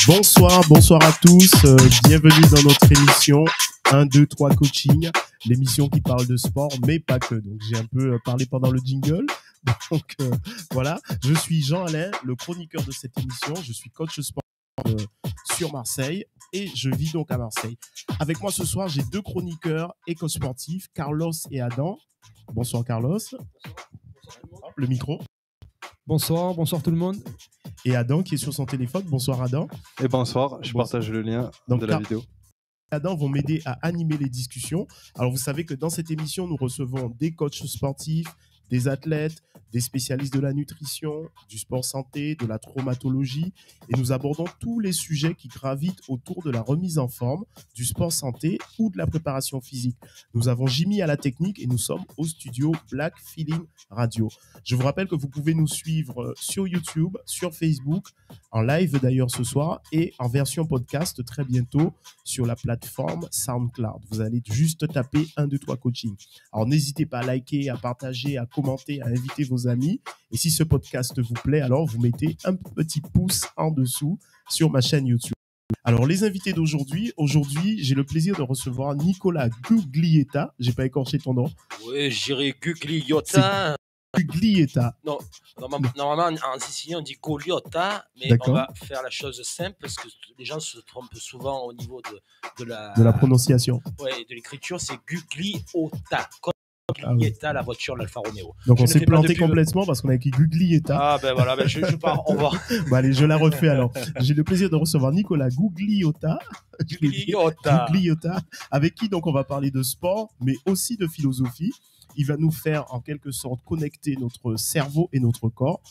Bonsoir à tous. Bienvenue dans notre émission 1, 2, 3 coaching, l'émission qui parle de sport, mais pas que. Donc j'ai un peu parlé pendant le jingle. Donc voilà, je suis Jean-Alain, le chroniqueur de cette émission. Je suis coach sport sur Marseille et je vis donc à Marseille. Avec moi ce soir, j'ai deux chroniqueurs et coachs sportifs, Carlos et Adam. Bonsoir Carlos. Le micro. Bonsoir tout le monde. Et Adam qui est sur son téléphone. Bonsoir Adam. Et bonsoir, je partage le lien de la vidéo. Adam vont m'aider à animer les discussions. Alors vous savez que dans cette émission, nous recevons des coachs sportifs, des athlètes, des spécialistes de la nutrition, du sport santé, de la traumatologie, et nous abordons tous les sujets qui gravitent autour de la remise en forme, du sport santé ou de la préparation physique. Nous avons Jimmy à la technique et nous sommes au studio Black Feeling Radio. Je vous rappelle que vous pouvez nous suivre sur YouTube, sur Facebook, en live d'ailleurs ce soir, et en version podcast très bientôt sur la plateforme SoundCloud. Vous allez juste taper 1, 2, 3 coaching. Alors n'hésitez pas à liker, à partager, à commenter, à inviter vos amis. Et si ce podcast vous plaît, alors vous mettez un petit pouce en dessous sur ma chaîne YouTube. Alors les invités d'aujourd'hui, j'ai le plaisir de recevoir Nicolas Guglietta. J'ai pas écorché ton nom. Oui, j'irai Guglietta. Guglietta. Non, normalement en sicilien on dit Gugliotta, mais D'accord. on va faire la chose simple parce que les gens se trompent souvent au niveau de la prononciation. Ouais, de l'écriture, c'est Gugliotta. Guglietta, la voiture, l'Alfa Romeo. Donc on s'est planté complètement parce qu'on a écrit Guglietta. Ah ben voilà, je pars, au revoir. Bon, allez, je la refais alors. J'ai le plaisir de recevoir Nicolas Gugliotta. Gugliotta, avec qui donc on va parler de sport, mais aussi de philosophie. Il va nous faire en quelque sorte connecter notre cerveau et notre corps.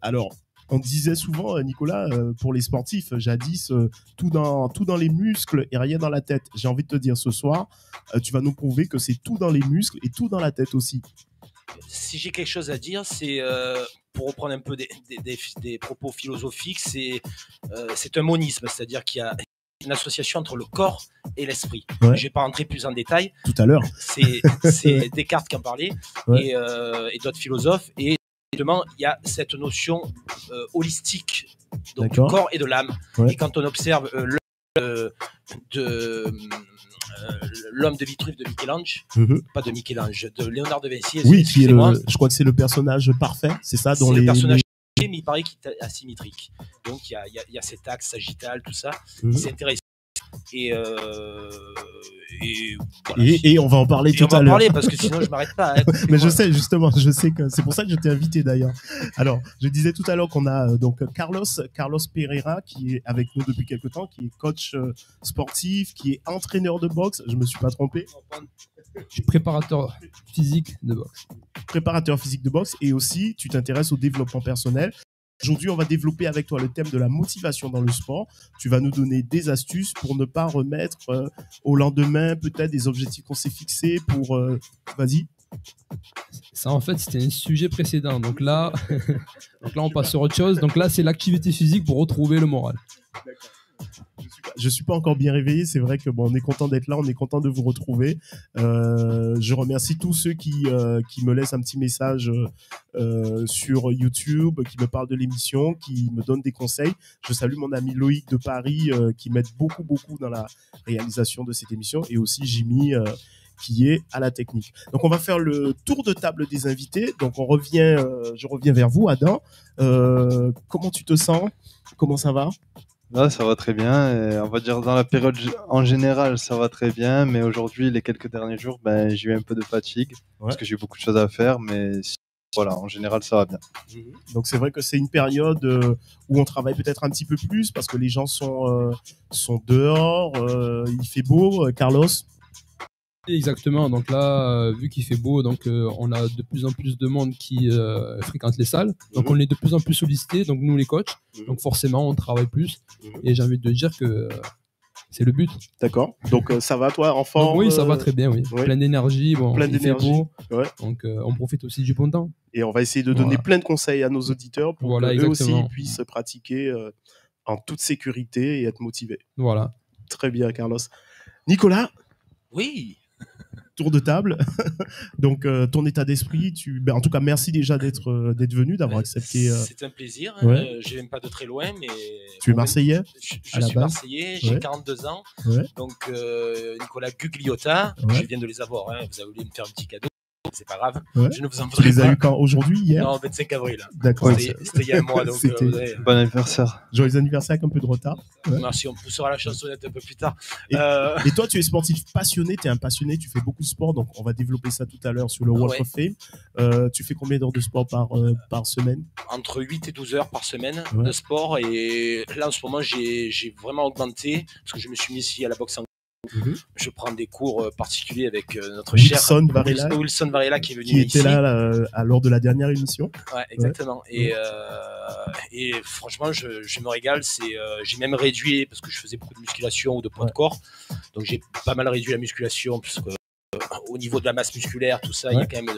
Alors, on disait souvent, Nicolas, pour les sportifs, jadis, tout dans les muscles et rien dans la tête. J'ai envie de te dire ce soir, tu vas nous prouver que c'est tout dans les muscles et tout dans la tête aussi. Si j'ai quelque chose à dire, c'est pour reprendre un peu des propos philosophiques, c'est un monisme, c'est-à-dire qu'il y a une association entre le corps et l'esprit. Ouais. Je ne vais pas rentrer plus en détail. Tout à l'heure. C'est Descartes qui en parlait, ouais. et d'autres philosophes. Et évidemment, il y a cette notion holistique donc du corps et de l'âme. Ouais. Et quand on observe l'homme de Vitruve de Michel-Ange, pas de Michel-Ange, de Léonard de Vinci. Oui, qui est je crois que c'est le personnage parfait, c'est ça dans le personnage, mais il paraît qu'il est asymétrique. Donc il y a cet axe sagittal, tout ça. C'est intéressant. Et on va en parler tout à l'heure. On va en parler parce que sinon je m'arrête pas. Hein, mais je sais justement, je sais que c'est pour ça que je t'ai invité d'ailleurs. Alors, je disais tout à l'heure qu'on a donc Carlos Pereira qui est avec nous depuis quelque temps, qui est coach sportif, qui est entraîneur de boxe. Je me suis pas trompé. Je suis préparateur physique de boxe. Préparateur physique de boxe et aussi tu t'intéresses au développement personnel. Aujourd'hui, on va développer avec toi le thème de la motivation dans le sport. Tu vas nous donner des astuces pour ne pas remettre au lendemain peut-être des objectifs qu'on s'est fixés pour... Vas-y. Ça, en fait, c'était un sujet précédent. Donc là, on passe sur autre chose. Donc là, c'est l'activité physique pour retrouver le moral. D'accord. Je suis pas encore bien réveillé, c'est vrai que on est content d'être là, on est content de vous retrouver. Je remercie tous ceux qui me laissent un petit message sur YouTube, qui me parlent de l'émission, qui me donnent des conseils. Je salue mon ami Loïc de Paris qui m'aide beaucoup dans la réalisation de cette émission, et aussi Jimmy qui est à la technique. Donc on va faire le tour de table des invités. Donc je reviens vers vous, Adam. Comment tu te sens? Comment ça va? Là, ça va très bien. Et on va dire dans la période en général, ça va très bien. Mais aujourd'hui, les quelques derniers jours, j'ai eu un peu de fatigue parce que j'ai eu beaucoup de choses à faire. Mais voilà, en général, ça va bien. Donc c'est vrai que c'est une période où on travaille peut-être un petit peu plus parce que les gens sont dehors. Il fait beau, Carlos. Exactement. Donc là, vu qu'il fait beau, donc on a de plus en plus de monde qui fréquente les salles. Donc on est de plus en plus sollicité. Donc nous les coachs. Donc forcément on travaille plus. Et j'ai envie de dire que c'est le but. D'accord. Donc ça va toi en forme? Oui, ça va très bien. Oui. Ouais. Plein d'énergie. Plein d'énergie. Fait beau. Ouais. Donc on profite aussi du bon temps. Et on va essayer de donner plein de conseils à nos auditeurs pour qu'eux aussi puissent pratiquer en toute sécurité et être motivés. Voilà. Très bien, Carlos. Nicolas? Oui. tour de table. Donc, ton état d'esprit, en tout cas, merci déjà d'être venu, d'avoir accepté. C'est un plaisir. Ouais. Je viens pas de très loin, mais. Tu es Marseillais? Je à la suis base Marseillais, j'ai 42 ans. Ouais. Donc, Nicolas Gugliotta, je viens de les avoir. Vous avez voulu me faire un petit cadeau. C'est pas grave. Ouais. Je ne vous en Tu voudrais les pas. as eu quand? Aujourd'hui, hier? Non, 25 avril. D'accord. C'était il y a un mois. Donc, Bon anniversaire. Joyeux anniversaire avec un peu de retard. Ouais. Merci, on poussera la chansonnette un peu plus tard. Et toi, tu es sportif passionné, tu es un passionné, tu fais beaucoup de sport, donc on va développer ça tout à l'heure sur le Walk of Fame. Tu fais combien d'heures de sport par semaine? Entre 8 et 12 heures par semaine de sport. Et là, en ce moment, j'ai vraiment augmenté parce que je me suis mis ici à la boxe anglaise. Je prends des cours particuliers avec notre cher Wilson Varela qui est venu ici. Qui était là lors de la dernière émission. Ouais, exactement. Ouais. Et franchement, je me régale. J'ai même réduit, parce que je faisais beaucoup de musculation ou de poids de corps. Donc j'ai pas mal réduit la musculation, parce que au niveau de la masse musculaire, tout ça, il y a quand même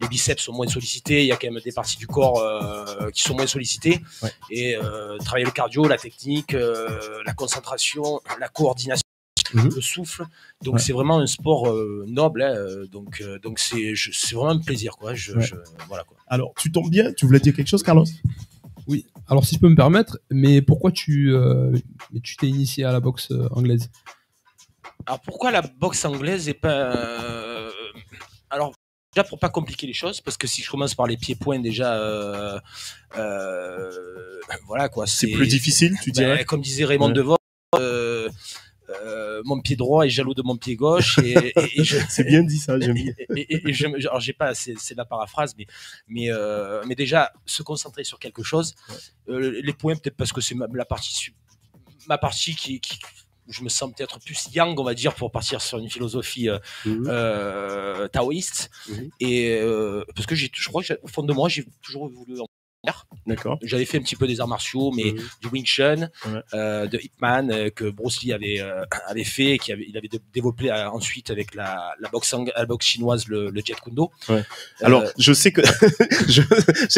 les biceps sont moins sollicités, il y a quand même des parties du corps qui sont moins sollicitées. Ouais. Et travailler le cardio, la technique, la concentration, la coordination. Le souffle, donc c'est vraiment un sport noble, donc c'est vraiment un plaisir, quoi. Voilà, quoi. Alors tu tombes bien, tu voulais dire quelque chose, Carlos? Oui, alors si je peux me permettre, mais pourquoi tu t'es initié à la boxe anglaise? Alors pourquoi la boxe anglaise et pas alors déjà pour pas compliquer les choses, parce que si je commence par les pieds-points déjà voilà quoi, c'est plus difficile, tu dirais. Comme disait Raymond Devos, mon pied droit est jaloux de mon pied gauche et c'est bien dit ça, j'aime bien. Alors j'ai pas, c'est la paraphrase, mais déjà se concentrer sur quelque chose. Les points, peut-être parce que c'est ma partie qui je me sens peut-être plus yang, on va dire, pour partir sur une philosophie taoïste. Et parce que je crois que au fond de moi, j'ai toujours voulu en faire. D'accord. J'avais fait un petit peu des arts martiaux, mais du Wing Chun, de Ip Man, que Bruce Lee avait fait, et il avait développé ensuite avec la boxe chinoise, le Jeet Kune Do. Ouais. Alors, je sais que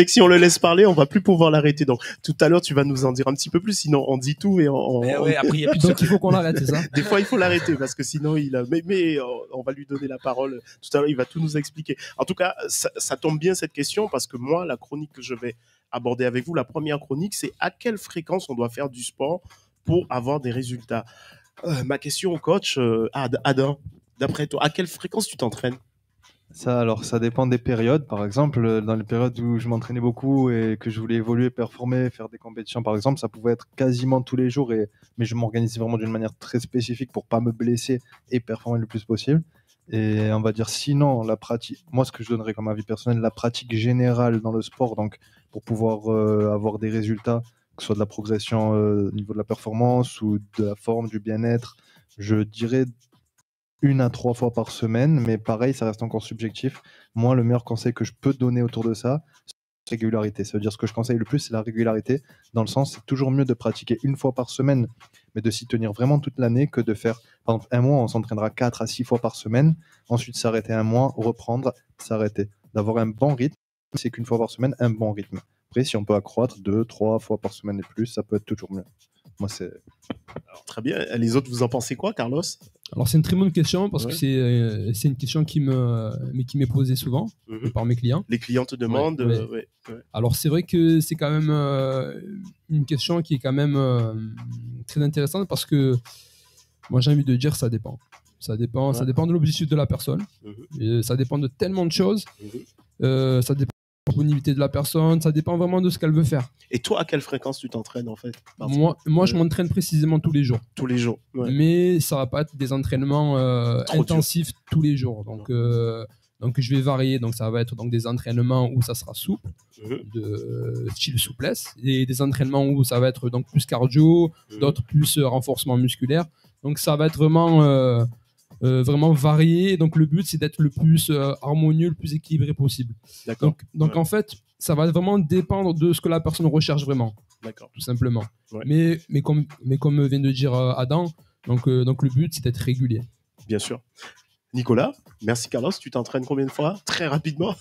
si on le laisse parler, on va plus pouvoir l'arrêter. Donc, tout à l'heure, tu vas nous en dire un petit peu plus, sinon on dit tout et après, il y a plus donc il faut qu'on l'arrête, c'est ça? Des fois, il faut l'arrêter parce que sinon, mais on va lui donner la parole. Tout à l'heure, il va tout nous expliquer. En tout cas, ça tombe bien cette question parce que moi, la chronique que je vais aborder avec vous, la première chronique, c'est à quelle fréquence on doit faire du sport pour avoir des résultats. Ma question au coach, Adam, d'après toi, à quelle fréquence tu t'entraînes? Ça dépend des périodes. Par exemple, dans les périodes où je m'entraînais beaucoup et que je voulais évoluer, performer, faire des compétitions, par exemple, ça pouvait être quasiment tous les jours, mais je m'organisais vraiment d'une manière très spécifique pour pas me blesser et performer le plus possible. Et on va dire sinon, la pratique, moi ce que je donnerais comme avis personnel, la pratique générale dans le sport, donc pour pouvoir avoir des résultats, que ce soit de la progression au niveau de la performance ou de la forme, du bien-être, je dirais 1 à 3 fois par semaine, mais pareil, ça reste encore subjectif. Moi, le meilleur conseil que je peux donner autour de ça, c'est la régularité. Ça veut dire ce que je conseille le plus, c'est la régularité, dans le sens, c'est toujours mieux de pratiquer 1 fois par semaine, mais de s'y tenir vraiment toute l'année, que de faire, par exemple, 1 mois, on s'entraînera 4 à 6 fois par semaine, ensuite s'arrêter 1 mois, reprendre, s'arrêter. D'avoir un bon rythme, c'est qu'1 fois par semaine, un bon rythme. Après, si on peut accroître 2, 3 fois par semaine et plus, ça peut être toujours mieux. Moi, c'est... Alors, très bien. Les autres, vous en pensez quoi, Carlos? Alors, c'est une très bonne question parce que c'est une question qui m'est posée souvent par mes clients. Les clients te demandent. Ouais. Alors, c'est vrai que c'est quand même une question qui est quand même très intéressante parce que moi, j'ai envie de dire ça dépend. Ça dépend de l'objectif de la personne. Et ça dépend de tellement de choses. Ça dépend de la disponibilité de la personne. Ça dépend vraiment de ce qu'elle veut faire. Et toi, à quelle fréquence tu t'entraînes en fait? Moi, je m'entraîne précisément tous les jours. Tous les jours. Ouais. Mais ça va pas être des entraînements intensifs tous les jours. Donc je vais varier. Donc ça va être donc des entraînements où ça sera souple, de style souplesse, et des entraînements où ça va être donc plus cardio, d'autres plus renforcement musculaire. Donc ça va être vraiment varié. Donc le but, c'est d'être le plus harmonieux, le plus équilibré possible. D'accord. Donc en fait, ça va vraiment dépendre de ce que la personne recherche vraiment. D'accord. Tout simplement. Ouais. Mais comme vient de dire Adam, donc le but, c'est d'être régulier. Bien sûr. Nicolas, merci Carlos, tu t'entraînes combien de fois? Très rapidement.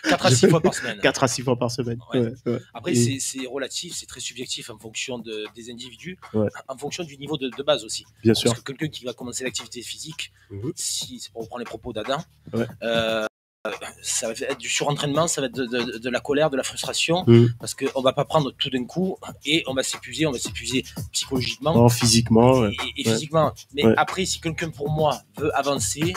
4 à 6 fois par semaine. 4 à 6 fois par semaine. Ouais. Ouais. Après, Et- c'est relatif, c'est très subjectif en fonction des individus, Ouais. en fonction du niveau de base aussi. Bien sûr. Parce que quelqu'un qui va commencer l'activité physique, si on reprend les propos d'Adam, Ouais. ça va être du surentraînement, ça va être de la colère, de la frustration, parce qu'on va pas prendre tout d'un coup et on va s'épuiser psychologiquement. Oh, physiquement. Et physiquement. Mais après, si quelqu'un pour moi veut avancer,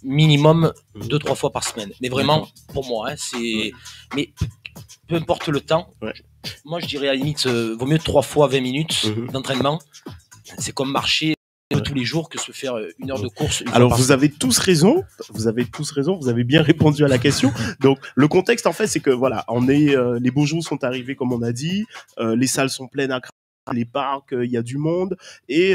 minimum 2-3 fois par semaine. Mais vraiment, pour moi, c'est. Mais peu importe le temps, moi je dirais à la limite, vaut mieux 3 fois 20 minutes d'entraînement. C'est comme marcher tous les jours que se faire 1 heure de course. Alors vous avez tous raison, vous avez bien répondu à la question. Donc le contexte en fait c'est que voilà, les beaux jours sont arrivés comme on a dit, les salles sont pleines à craquer, les parcs, il y a du monde et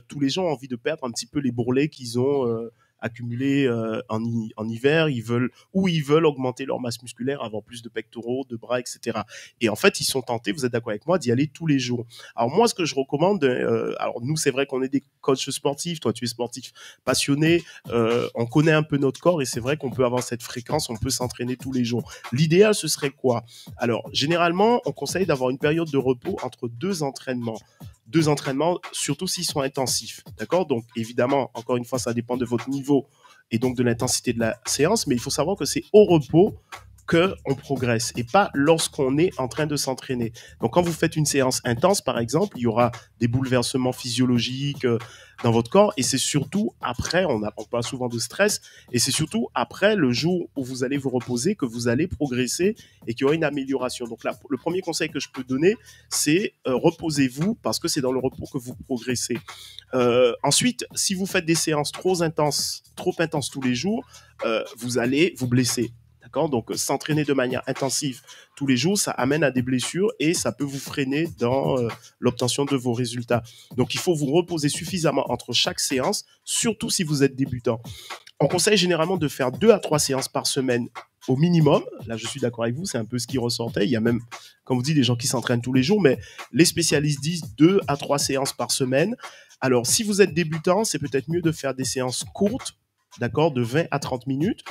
tous les gens ont envie de perdre un petit peu les bourrelets qu'ils ont accumulés en hiver, ils veulent augmenter leur masse musculaire, avoir plus de pectoraux, de bras, etc. Et en fait, ils sont tentés, vous êtes d'accord avec moi, d'y aller tous les jours. Alors moi, ce que je recommande, alors nous, c'est vrai qu'on est des coachs sportifs, toi tu es sportif passionné, on connaît un peu notre corps et c'est vrai qu'on peut avoir cette fréquence, on peut s'entraîner tous les jours. L'idéal, ce serait quoi? Alors, généralement, on conseille d'avoir une période de repos entre deux entraînements, surtout s'ils sont intensifs. D'accord? Donc, évidemment, encore une fois, ça dépend de votre niveau et donc de l'intensité de la séance, mais il faut savoir que c'est au repos qu'on progresse et pas lorsqu'on est en train de s'entraîner. Donc, quand vous faites une séance intense, par exemple, il y aura des bouleversements physiologiques dans votre corps et c'est surtout après, on parle souvent de stress, et c'est surtout après le jour où vous allez vous reposer que vous allez progresser et qu'il y aura une amélioration. Donc là, le premier conseil que je peux donner, c'est reposez-vous parce que c'est dans le repos que vous progressez. Ensuite, si vous faites des séances trop intenses tous les jours, vous allez vous blesser. D'accord? Donc, s'entraîner de manière intensive tous les jours, ça amène à des blessures et ça peut vous freiner dans l'obtention de vos résultats. Donc, il faut vous reposer suffisamment entre chaque séance, surtout si vous êtes débutant. On conseille généralement de faire 2 à 3 séances par semaine au minimum. Là, je suis d'accord avec vous, c'est un peu ce qui ressortait. Il y a même, comme vous dites, des gens qui s'entraînent tous les jours, mais les spécialistes disent 2 à 3 séances par semaine. Alors, si vous êtes débutant, c'est peut-être mieux de faire des séances courtes, d'accord, de 20 à 30 minutes.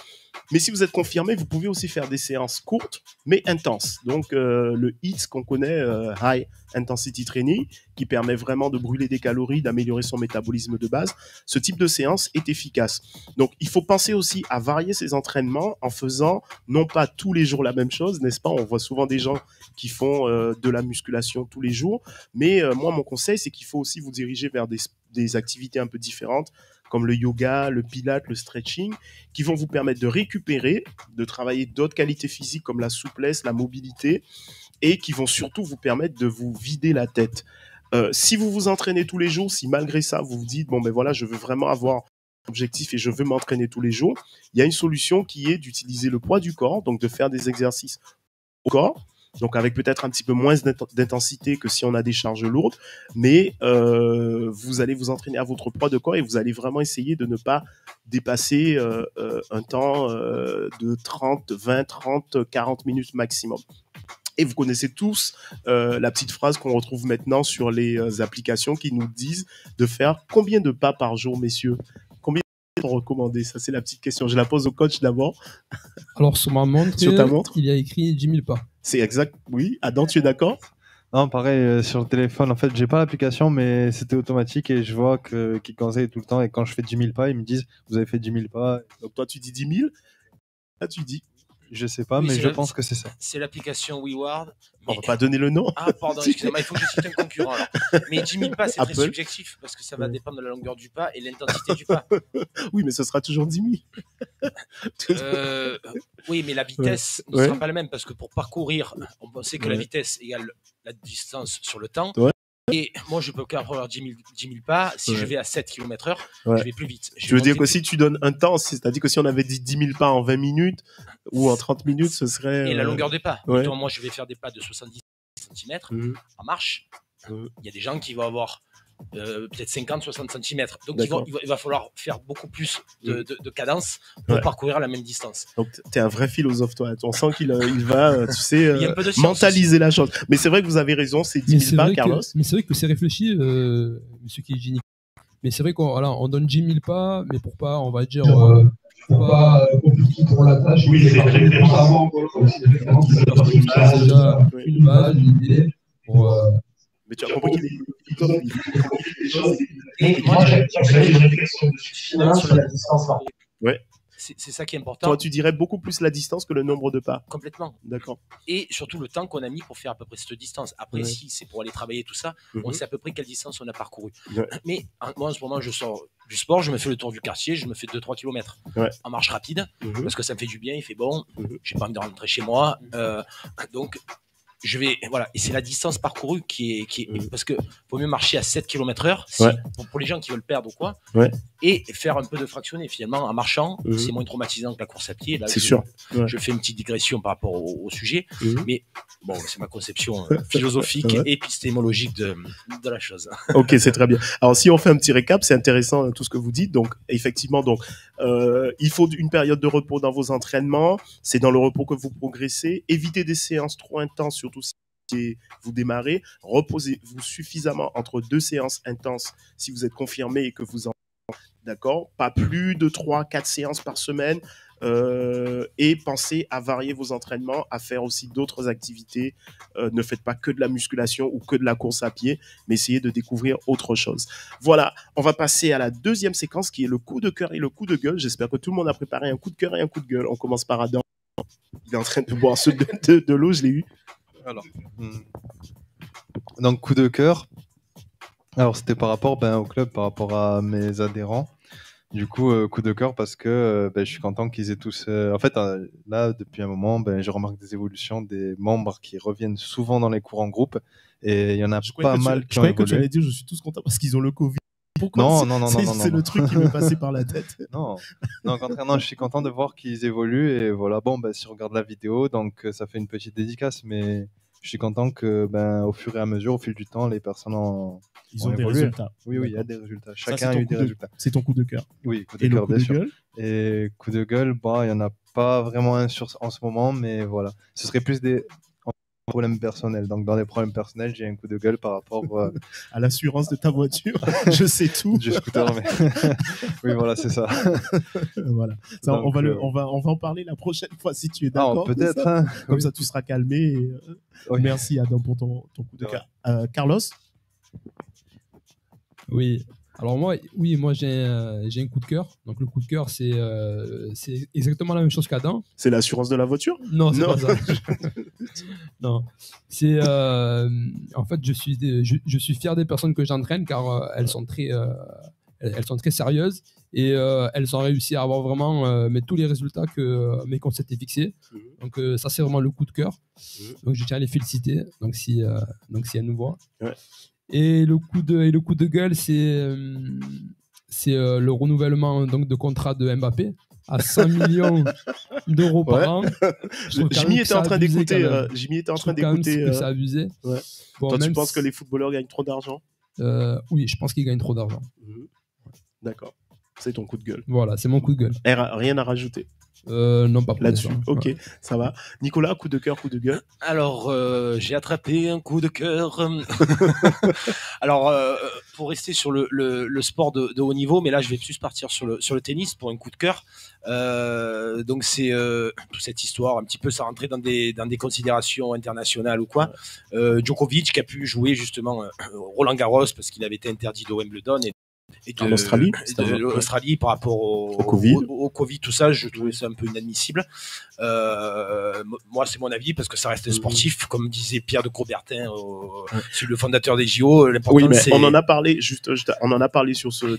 Mais si vous êtes confirmé, vous pouvez aussi faire des séances courtes, mais intenses. Donc, le HIIT qu'on connaît, High Intensity Training, qui permet vraiment de brûler des calories, d'améliorer son métabolisme de base. Ce type de séance est efficace. Donc, il faut penser aussi à varier ses entraînements en faisant non pas tous les jours la même chose, n'est-ce pas? On voit souvent des gens qui font de la musculation tous les jours. Mais moi, mon conseil, c'est qu'il faut aussi vous diriger vers des activités un peu différentes, comme le yoga, le pilate, le stretching, qui vont vous permettre de récupérer, de travailler d'autres qualités physiques comme la souplesse, la mobilité, et qui vont surtout vous permettre de vous vider la tête. Si vous vous entraînez tous les jours, si malgré ça, vous vous dites, bon ben voilà, je veux vraiment avoir un objectif et je veux m'entraîner tous les jours, il y a une solution qui est d'utiliser le poids du corps, donc de faire des exercices au corps, donc avec peut-être un petit peu moins d'intensité que si on a des charges lourdes, mais vous allez vous entraîner à votre poids de corps et vous allez vraiment essayer de ne pas dépasser un temps de 20, 30, 40 minutes maximum. Et vous connaissez tous la petite phrase qu'on retrouve maintenant sur les applications qui nous disent de faire combien de pas par jour, messieurs? Combien de pas recommandés? Ça, c'est la petite question. Je la pose au coach d'abord. Alors, sur ma montre, Sur ta montre, il y a écrit 10 000 pas. c'est exact, oui. Adam, tu es d'accord? Non, pareil, sur le téléphone, en fait, j'ai pas l'application, mais c'était automatique et je vois qu'ils conseillent tout le temps. Et quand je fais 10 000 pas, ils me disent, vous avez fait 10 000 pas. Donc toi, tu dis 10 000. Là, tu dis. Je sais pas, Oui, mais je pense que c'est ça. C'est l'application WeWard. On va pas donner le nom. Ah, pardon, excusez-moi, il faut que je cite un concurrent. Alors. Mais 10 000 pas, c'est très Apple. subjectif parce que ça va dépendre de la longueur du pas et l'intensité du pas. Oui, mais ce sera toujours 10 000. Oui, mais la vitesse ne sera pas la même parce que pour parcourir, on sait que la vitesse égale la distance sur le temps. Ouais. Et moi, je peux qu'avoir 10 000 pas. Si je vais à 7 km/h, je vais plus vite. Tu veux dire que si tu donnes un temps, c'est-à-dire que si on avait dit 10 000 pas en 20 minutes ou en 30 minutes, ce serait. Et la longueur des pas. Ouais. Mettons, moi, je vais faire des pas de 70 cm en marche. Il y a des gens qui vont avoir peut-être 50-60 cm. Donc, il va falloir faire beaucoup plus de cadence pour parcourir la même distance. Donc, tu es un vrai philosophe, toi. On sent qu'il va, tu sais, il y a un peu de mentaliser aussi. la chose. Mais c'est vrai que vous avez raison, c'est 10 000 pas, Carlos. Mais c'est vrai que c'est réfléchi, monsieur Kijini. Mais c'est vrai qu'on donne 10 000 pas, mais pour pas, on va dire, pas compliqué pour la tâche. Oui, c'est vraiment C'est déjà une base, une idée. Mais tu as compris qu'il Et moi, j'avais une réflexion finale sur la distance. Ouais. C'est ça qui est important. Toi, tu dirais beaucoup plus la distance que le nombre de pas. Complètement. D'accord. Et surtout le temps qu'on a mis pour faire à peu près cette distance. Après, si c'est pour aller travailler tout ça, on sait à peu près quelle distance on a parcouru. Mais moi, en ce moment, je sors du sport, je me fais le tour du quartier, je me fais 2-3 km en marche rapide, parce que ça me fait du bien, il fait bon, j'ai pas envie de rentrer chez moi. Donc, je vais, voilà, et c'est la distance parcourue qui est parce que faut mieux marcher à 7 km/h pour les gens qui veulent perdre ou quoi, et faire un peu de fractionné finalement en marchant, c'est moins traumatisant que la course à pied. Là, c'est sûr. Je fais une petite digression par rapport au sujet, mais bon, c'est ma conception philosophique et épistémologique de la chose. Ok, c'est très bien. Alors si on fait un petit récap, c'est intéressant tout ce que vous dites. Donc effectivement, il faut une période de repos dans vos entraînements. C'est dans le repos que vous progressez. Évitez des séances trop intenses, surtout si vous démarrez. Reposez-vous suffisamment entre 2 séances intenses si vous êtes confirmé et que vous en... D'accord ? Pas plus de 3-4 séances par semaine. Et pensez à varier vos entraînements, à faire aussi d'autres activités. Ne faites pas que de la musculation ou que de la course à pied, mais essayez de découvrir autre chose. Voilà, on va passer à la deuxième séquence qui est le coup de cœur et le coup de gueule. J'espère que tout le monde a préparé un coup de cœur et un coup de gueule. On commence par Adam. Il est en train de boire ceux de l'eau, je l'ai eu. Alors, donc coup de cœur. Alors c'était par rapport au club, par rapport à mes adhérents. Du coup, coup de cœur parce que je suis content qu'ils aient tous... En fait, là, depuis un moment, je remarque des évolutions des membres qui reviennent souvent dans les cours en groupe. Et il y en a pas mal qui ont évolué. Je croyais que tu allais dire je suis tous contents parce qu'ils ont le Covid. Pourquoi non. C'est le truc qui m'est passé par la tête. Non, je suis content de voir qu'ils évoluent. Et voilà, si on regarde la vidéo, donc ça fait une petite dédicace. Mais je suis content que au fur et à mesure, au fil du temps, les personnes ils ont des résultats. Oui, il y a des résultats. Chacun a eu des résultats. C'est ton coup de cœur. Oui, coup de cœur, bien sûr. Et coup de gueule, il n'y en a pas vraiment un en ce moment, mais voilà. Ce serait plus des problèmes personnels. Donc, dans les problèmes personnels, j'ai un coup de gueule par rapport à l'assurance de ta voiture. Je sais tout. Du scooter, mais oui, voilà, c'est ça. Voilà. Ça, donc, on va en parler la prochaine fois si tu es d'accord. Peut-être. Hein. Comme ça, tu seras calmé. Et, merci Adam pour ton coup de cœur. Carlos. Oui. Alors moi j'ai un coup de cœur. Donc le coup de cœur c'est exactement la même chose qu'Adam. C'est l'assurance de la voiture ? Non, c'est pas ça. Non, c'est en fait je suis fier des personnes que j'entraîne car elles sont très sérieuses et elles ont réussi à avoir vraiment tous les résultats qu'on s'était fixés. Donc ça c'est vraiment le coup de cœur. Donc je tiens à les féliciter. Donc si elles nous voient. Ouais. Et le coup de gueule, c'est le renouvellement donc, de contrat de Mbappé à 100 millions d'euros par an. Jimmy était en train d'écouter. C'est abusé. Ouais. Bon, toi, tu penses que les footballeurs gagnent trop d'argent ? Oui, je pense qu'ils gagnent trop d'argent. D'accord. C'est ton coup de gueule. Voilà, c'est mon coup de gueule. Rien à rajouter. Non, pas pour là-dessus. Ça. Ok, ça va. Nicolas, coup de cœur, coup de gueule. Alors, j'ai attrapé un coup de cœur. Alors, pour rester sur le sport de haut niveau, mais là, je vais plus partir sur le tennis pour un coup de cœur. Donc, c'est toute cette histoire, un petit peu, ça rentrait dans des considérations internationales ou quoi. Djokovic qui a pu jouer justement Roland Garros parce qu'il avait été interdit de Wimbledon et en Australie, l'Australie par rapport au Covid, tout ça, je trouvais ça un peu inadmissible. Moi, c'est mon avis parce que ça reste un sportif, comme disait Pierre de Coubertin, c'est le fondateur des JO. Oui, mais on en a parlé on en a parlé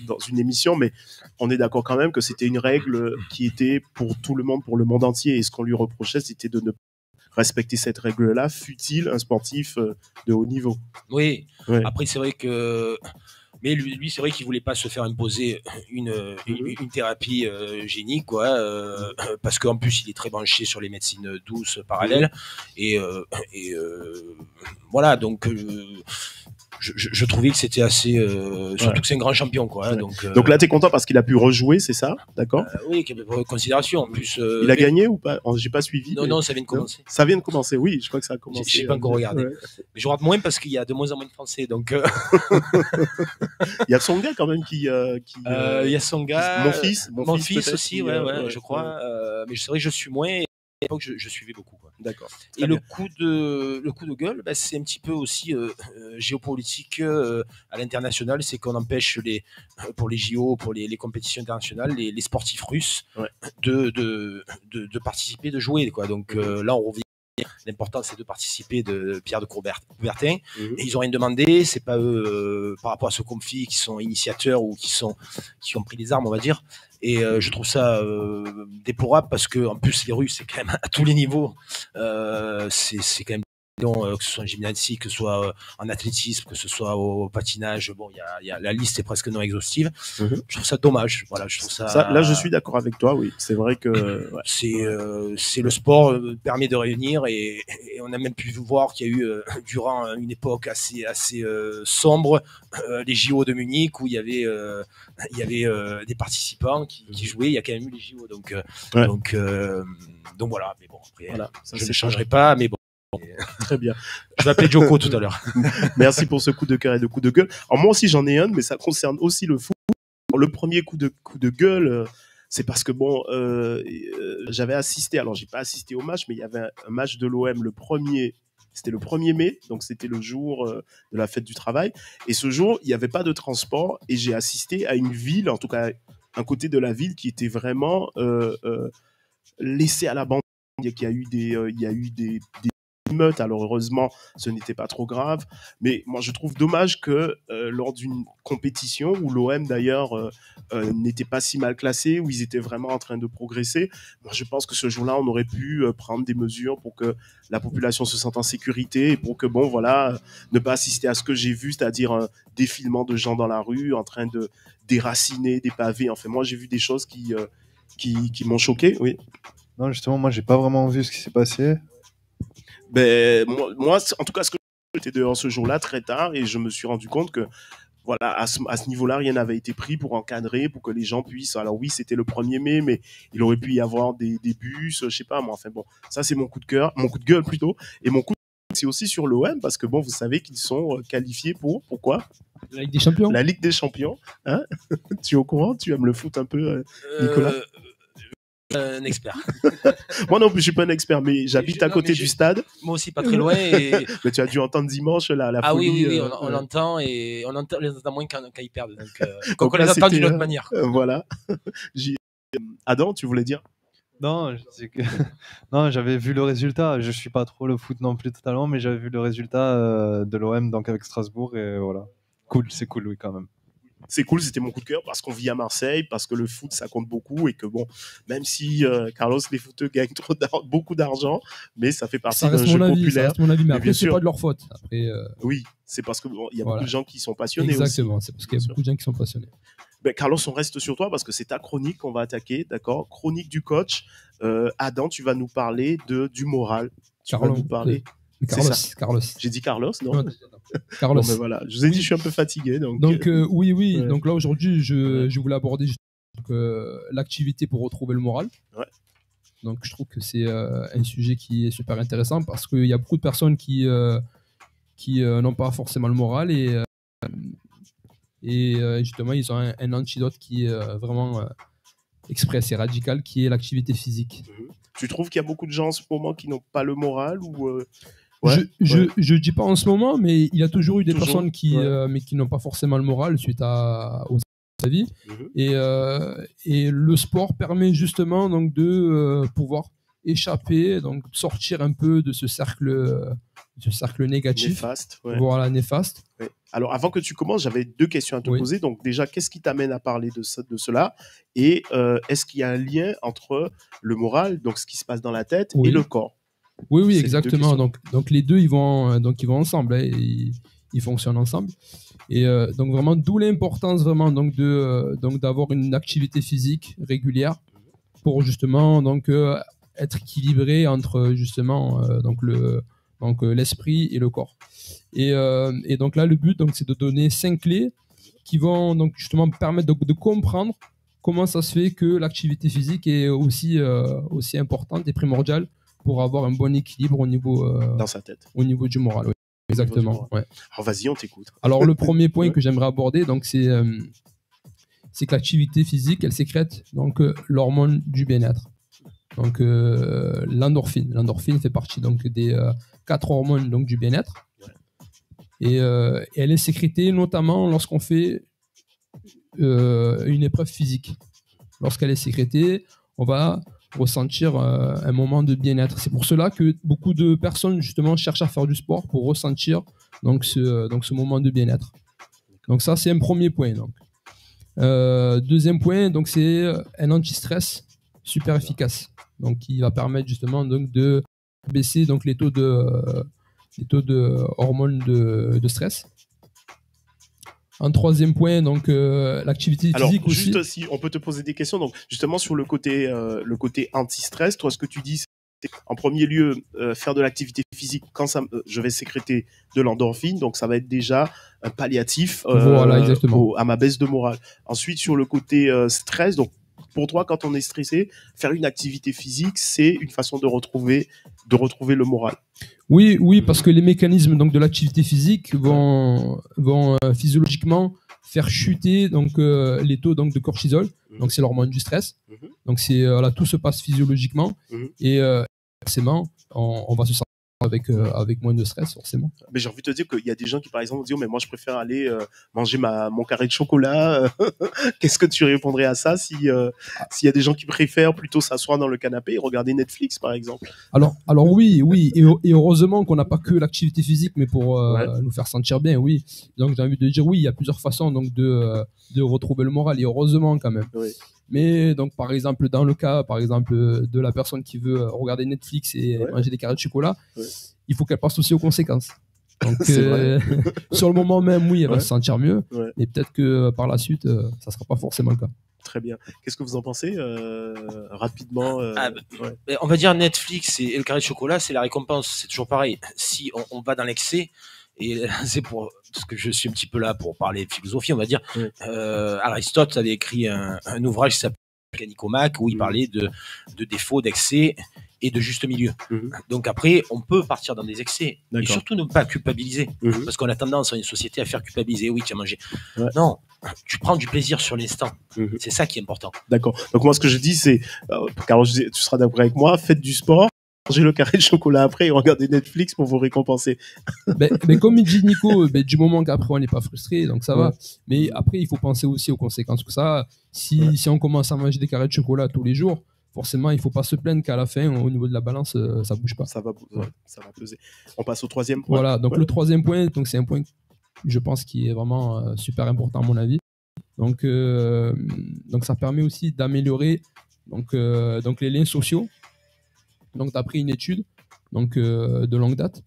dans une émission, mais on est d'accord quand même que c'était une règle qui était pour tout le monde, pour le monde entier, et ce qu'on lui reprochait, c'était de ne respecter cette règle-là, fût-il un sportif de haut niveau. Oui. Après, c'est vrai que. Mais lui, c'est vrai qu'il voulait pas se faire imposer une thérapie génique, quoi, parce qu'en plus, il est très branché sur les médecines douces parallèles. Et voilà, donc, je trouvais que c'était assez, surtout que c'est un grand champion, quoi. Hein, donc là, tu es content parce qu'il a pu rejouer, c'est ça, d'accord? Oui, qu'il y avait considération. En plus, il a gagné ou pas? J'ai pas suivi. Non, ça vient de commencer. Ça vient de commencer, oui, je crois que ça a commencé. J'ai pas encore regardé. Ouais. Mais je regarde moins parce qu'il y a de moins en moins de Français, donc. Il y a Tsonga quand même qui. Il y a Tsonga. Mon fils aussi, ouais, je crois. Mais c'est vrai que je suis moins. À l'époque, je suivais beaucoup. D'accord. Et le coup de gueule, bah, c'est un petit peu aussi géopolitique à l'international, c'est qu'on empêche pour les JO, pour les compétitions internationales, les sportifs russes de participer, de jouer, quoi. Donc là, on revient. L'important, c'est de participer de Pierre de Coubertin. Et ils n'ont rien demandé. C'est pas eux, par rapport à ce conflit, qui sont initiateurs ou qui ont pris les armes, on va dire. Et je trouve ça déplorable parce que, en plus, les Russes, c'est quand même à tous les niveaux. C'est quand même que ce soit en gymnastique, que ce soit en athlétisme, que ce soit au patinage. Bon, la liste est presque non exhaustive. Je trouve ça dommage. Voilà, je trouve ça. Là, je suis d'accord avec toi. Oui, c'est vrai que c'est le sport permet de réunir et on a même pu voir qu'il y a eu durant une époque assez sombre les JO de Munich où il y avait des participants qui jouaient. Il y a quand même eu les JO, donc voilà. Mais bon, après, voilà, je ne changerai pas, mais bon. Très bien. Je vais appeler Joko tout à l'heure. Merci pour ce coup de cœur et de coup de gueule. Alors moi aussi j'en ai un, mais ça concerne aussi le foot. Le premier coup de gueule, c'est parce que bon, j'avais assisté. Alors j'ai pas assisté au match, mais il y avait un match de l'OM c'était le 1er mai, donc c'était le jour de la fête du travail. Et ce jour, il n'y avait pas de transport et j'ai assisté à une ville, en tout cas un côté de la ville qui était vraiment laissé à l'abandon. Il y a eu des émeutes. Alors heureusement, ce n'était pas trop grave. Mais moi, je trouve dommage que lors d'une compétition où l'OM d'ailleurs n'était pas si mal classé, où ils étaient vraiment en train de progresser, moi, je pense que ce jour-là, on aurait pu prendre des mesures pour que la population se sente en sécurité et pour que, bon, voilà, ne pas assister à ce que j'ai vu, c'est-à-dire un défilement de gens dans la rue en train de déraciner des pavés. Enfin, moi, j'ai vu des choses qui m'ont choqué, oui. Non, justement, moi, j'ai pas vraiment vu ce qui s'est passé. Ben, moi, en tout cas, j'étais dehors ce jour-là très tard et je me suis rendu compte que voilà, à ce niveau-là, rien n'avait été pris pour encadrer, pour que les gens puissent. Alors oui, c'était le 1er mai, mais il aurait pu y avoir des bus, je sais pas moi. Enfin bon, ça c'est mon coup de gueule plutôt. Et mon coup de gueule, c'est aussi sur l'OM parce que bon, vous savez qu'ils sont qualifiés pourquoi? La Ligue des Champions. La Ligue des Champions. Hein? Tu es au courant? Tu aimes le foot un peu, Nicolas? Un expert. Moi non plus, je suis pas un expert, mais j'habite à côté du stade. Moi aussi, pas très loin. Mais tu as dû entendre dimanche la folie. Oui, on l'entend et on les entend moins quand ils perdent. Donc on les entend d'une autre manière. Voilà. Adam, tu voulais dire? Non, non, j'avais vu le résultat. Je suis pas trop le foot non plus totalement, mais j'avais vu le résultat de l'OM donc avec Strasbourg et voilà. Cool, c'est cool, oui, quand même. C'est cool, c'était mon coup de cœur parce qu'on vit à Marseille, parce que le foot ça compte beaucoup et que bon, même si Carlos, les footeux gagnent beaucoup d'argent, mais ça fait partie d'un jeu populaire. Ça reste mon avis, mais après c'est pas de leur faute. Après, oui, c'est parce que il y a beaucoup de gens qui sont passionnés. Exactement, c'est parce qu'il y a beaucoup de gens qui sont passionnés. Ben, Carlos, on reste sur toi parce que c'est ta chronique qu'on va attaquer, d'accord? Chronique du coach. Adam, tu vas nous parler du moral. Tu vas nous parler. Carlos. J'ai dit Carlos, non? Carlos. Bon, ben voilà. Je vous ai dit, je suis un peu fatigué. Donc oui. Ouais. Donc là, aujourd'hui, je voulais aborder l'activité pour retrouver le moral. Ouais. Donc je trouve que c'est un sujet qui est super intéressant parce qu'il y a beaucoup de personnes qui n'ont pas forcément le moral et justement, ils ont un antidote qui est vraiment express et radical, qui est l'activité physique. Tu trouves qu'il y a beaucoup de gens en ce moment qui n'ont pas le moral ou Je dis pas en ce moment, mais il y a toujours eu des personnes mais qui n'ont pas forcément le moral suite aux avis. Et le sport permet justement donc de pouvoir échapper, donc sortir un peu de ce cercle négatif. Néfaste. Ouais. Voilà, néfaste. Ouais. Alors, avant que tu commences, j'avais 2 questions à te poser. Donc, déjà, qu'est-ce qui t'amène à parler de cela? Et est-ce qu'il y a un lien entre le moral, donc ce qui se passe dans la tête, et le corps? Oui, exactement. Donc, les deux, ils vont ensemble. Hein, ils fonctionnent ensemble. Et donc, vraiment, d'où l'importance vraiment donc d'avoir une activité physique régulière pour justement être équilibré entre justement l'esprit et le corps. Et donc là, le but, donc, c'est de donner 5 clés qui vont donc justement permettre de comprendre comment ça se fait que l'activité physique est aussi importante et primordiale pour avoir un bon équilibre Dans sa tête. au niveau du moral. Oui. Exactement. Ouais. Alors vas-y, on t'écoute. Alors le premier point que j'aimerais aborder, donc c'est que l'activité physique, elle sécrète donc l'hormone du bien-être. Donc l'endorphine. L'endorphine fait partie donc des 4 hormones donc du bien-être. Et elle est sécrétée notamment lorsqu'on fait une épreuve physique. Lorsqu'elle est sécrétée, on va ressentir un moment de bien-être. C'est pour cela que beaucoup de personnes justement cherchent à faire du sport pour ressentir donc ce moment de bien-être. Donc ça, c'est un premier point. Donc. Deuxième point, donc c'est un anti-stress super efficace, donc qui va permettre justement donc de baisser donc les taux de hormones de stress. Un troisième point, donc l'activité physique aussi. Alors, juste si on peut te poser des questions, donc justement sur le côté anti-stress, toi, ce que tu dis, c'est en premier lieu faire de l'activité physique quand je vais sécréter de l'endorphine, donc ça va être déjà un palliatif voilà, exactement. à ma baisse de morale. Ensuite, sur le côté stress, donc pour toi, quand on est stressé, faire une activité physique, c'est une façon de retrouver le moral. Oui, parce que les mécanismes donc de l'activité physique vont physiologiquement faire chuter donc les taux donc de cortisol. Donc c'est l'hormone du stress. Donc c'est tout se passe physiologiquement et forcément on va se sentir avec moins de stress forcément. Mais j'ai envie de te dire qu'il y a des gens qui par exemple disent mais moi je préfère aller manger mon carré de chocolat. Qu'est-ce que tu répondrais à ça s'il y a des gens qui préfèrent plutôt s'asseoir dans le canapé et regarder Netflix par exemple? Alors oui et heureusement qu'on n'a pas que l'activité physique mais pour nous faire sentir bien, oui. Donc j'ai envie de dire oui, il y a plusieurs façons donc de retrouver le moral et heureusement quand même. Oui. Mais donc par exemple dans le cas de la personne qui veut regarder Netflix et manger des carrés de chocolat, il faut qu'elle pense aussi aux conséquences. Donc sur le moment même, oui, elle va se sentir mieux, mais peut-être que par la suite, ça sera pas forcément le cas. Très bien. Qu'est-ce que vous en pensez rapidement On va dire Netflix et le carré de chocolat, c'est la récompense. C'est toujours pareil. Si on va dans l'excès, et c'est pour parce que je suis un petit peu là pour parler de philosophie, on va dire. Aristote avait écrit un ouvrage qui s'appelle Nicomaque où il parlait de défauts, d'excès et de juste milieu. Donc après, on peut partir dans des excès et surtout ne pas culpabiliser parce qu'on a tendance dans une société à faire culpabiliser. Oui, tu as mangé. Non, tu prends du plaisir sur l'instant. C'est ça qui est important. D'accord. Donc moi, ce que je dis, c'est, Carole, tu seras d'accord avec moi, faites du sport. Mangez le carré de chocolat après et regardez Netflix pour vous récompenser. Mais comme il dit Nico, du moment qu'après on n'est pas frustré, donc ça va. Mais après, il faut penser aussi aux conséquences que ça a. Si on commence à manger des carrés de chocolat tous les jours, forcément, il ne faut pas se plaindre qu'à la fin, au niveau de la balance, ça ne bouge pas. Ça va peser. On passe au troisième point. Voilà, donc le troisième point, donc c'est un point, je pense, qui est vraiment super important à mon avis. Donc ça permet aussi d'améliorer donc les liens sociaux. Donc d'après une étude de longue date,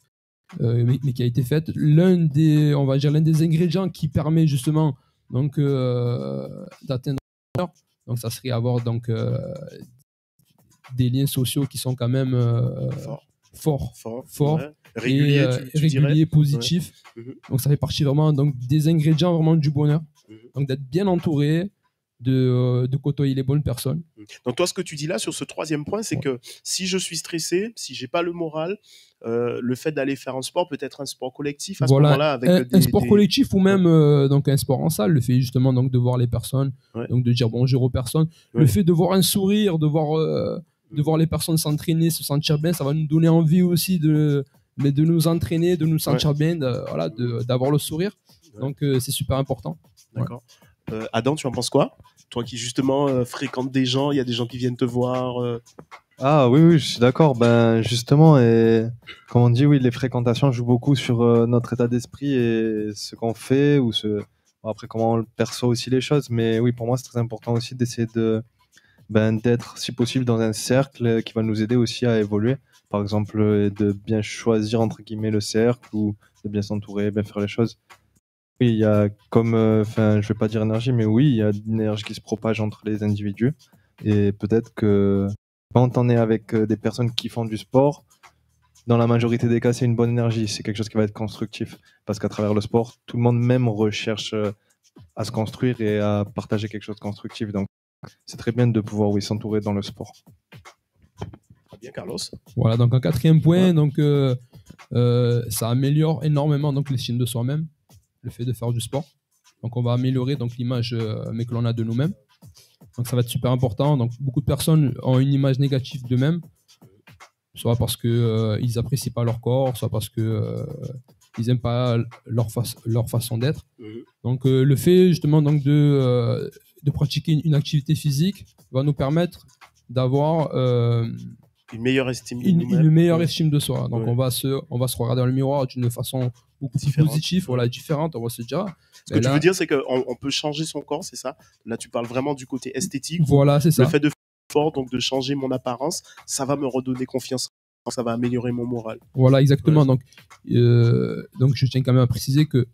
mais qui a été faite, l'un des ingrédients qui permet justement donc d'atteindre donc ça serait avoir donc des liens sociaux qui sont quand même forts, réguliers, positifs. Donc ça fait partie vraiment donc des ingrédients vraiment du bonheur. Donc d'être bien entouré, de côtoyer les bonnes personnes. Donc toi, ce que tu dis là sur ce troisième point, c'est que si je suis stressé, si j'ai pas le moral, le fait d'aller faire un sport, peut-être un sport collectif à ce moment-là, avec un sport collectif ou même donc un sport en salle, le fait justement donc de voir les personnes, donc de dire bonjour aux personnes, le fait de voir un sourire, de voir les personnes s'entraîner, se sentir bien, ça va nous donner envie aussi de nous entraîner, de nous sentir bien, d'avoir le sourire. Donc c'est super important. D'accord. Adam, tu en penses quoi? Toi qui justement fréquentes des gens, il y a des gens qui viennent te voir. Ah oui, je suis d'accord. Ben justement, et comme on dit, oui, les fréquentations jouent beaucoup sur notre état d'esprit et ce qu'on fait ou après comment on perçoit aussi les choses. Mais oui, pour moi, c'est très important aussi d'essayer d'être, si possible, dans un cercle qui va nous aider aussi à évoluer. Par exemple, de bien choisir entre guillemets le cercle ou de bien s'entourer, bien faire les choses. Oui, il y a comme, je vais pas dire énergie, mais oui, il y a une énergie qui se propage entre les individus. Et peut-être que quand on est avec des personnes qui font du sport, dans la majorité des cas, c'est une bonne énergie. C'est quelque chose qui va être constructif. Parce qu'à travers le sport, tout le monde même recherche à se construire et à partager quelque chose de constructif. Donc, c'est très bien de pouvoir s'entourer dans le sport. Très bien, Carlos. Voilà, donc un quatrième point, donc, ça améliore énormément donc, l'estime de soi-même, le fait de faire du sport. Donc on va améliorer donc, l'image mais que l'on a de nous-mêmes. Donc ça va être super important. Donc beaucoup de personnes ont une image négative d'eux-mêmes, soit parce qu'ils n'apprécient pas leur corps, soit parce qu'ils n'aiment pas leur façon d'être. Donc le fait justement donc, de pratiquer une activité physique va nous permettre d'avoir une meilleure estime de une meilleure estime de soi. Donc Ouais. on va se regarder dans le miroir d'une façon beaucoup plus Différente. positive, voilà, différente. On va se dire. Ce que tu veux dire, c'est qu'on peut changer son corps, c'est ça? Là, tu parles vraiment du côté esthétique. Voilà, c'est ça. Le fait de faire fort, donc de changer mon apparence, ça va me redonner confiance, ça va améliorer mon moral. Voilà, exactement. Ouais. Donc je tiens quand même à préciser que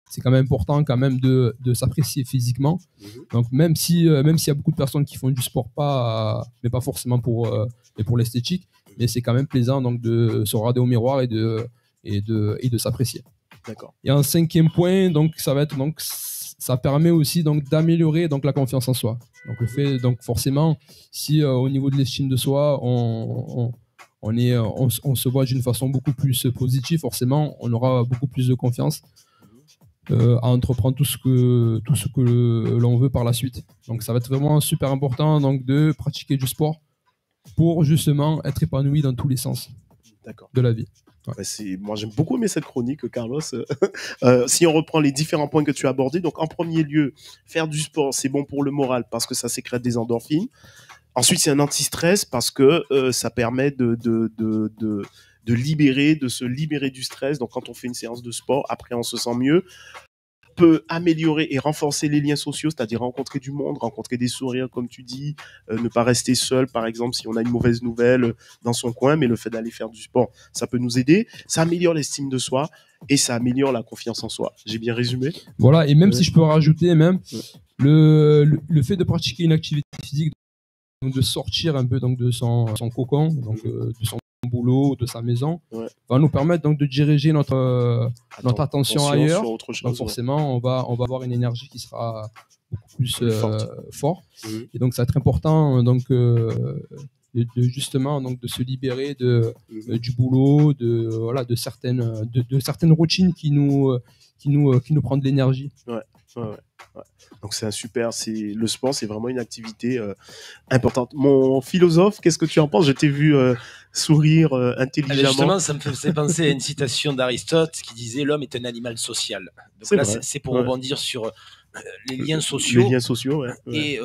c'est quand même important quand même de s'apprécier physiquement. Donc même s'il y a beaucoup de personnes qui font du sport, mais pas forcément pour l'esthétique, mais c'est quand même plaisant donc, de se regarder au miroir et de s'apprécier. D'accord. Et un cinquième point, donc, ça permet aussi donc, d'améliorer donc, la confiance en soi. Donc, le fait, donc forcément, si au niveau de l'estime de soi, on se voit d'une façon beaucoup plus positive, forcément, on aura beaucoup plus de confiance à entreprendre tout ce que l'on veut par la suite. Donc, ça va être vraiment super important donc, de pratiquer du sport pour justement être épanoui dans tous les sens de la vie. Ouais. Moi, j'aime beaucoup aimer cette chronique, Carlos. Si on reprend les différents points que tu as abordés, donc en premier lieu, faire du sport, c'est bon pour le moral parce que ça sécrète des endorphines. Ensuite, c'est un anti-stress parce que ça permet de se libérer du stress. Donc, quand on fait une séance de sport, après, on se sent mieux. Peut améliorer et renforcer les liens sociaux, c'est-à-dire rencontrer du monde, rencontrer des sourires, comme tu dis, ne pas rester seul, par exemple, si on a une mauvaise nouvelle dans son coin, mais le fait d'aller faire du sport, ça peut nous aider. Ça améliore l'estime de soi et ça améliore la confiance en soi. J'ai bien résumé? Voilà, et même si je peux rajouter, même le fait de pratiquer une activité physique, donc de sortir un peu donc, de son cocon, donc, de son boulot, de sa maison, va nous permettre donc de diriger notre attention ailleurs. Sur autre chose, donc forcément, on va avoir une énergie qui sera beaucoup plus forte. Et donc, ça va être important donc, justement donc, de se libérer du boulot, de certaines routines qui nous prennent de l'énergie. Ouais. Donc c'est le sport, c'est vraiment une activité importante. Mon philosophe, qu'est-ce que tu en penses? Je t'ai vu sourire intelligemment. Justement, ça me faisait penser à une citation d'Aristote qui disait l'homme est un animal social. Donc là, c'est pour rebondir sur les liens sociaux. Les liens sociaux, ouais. Et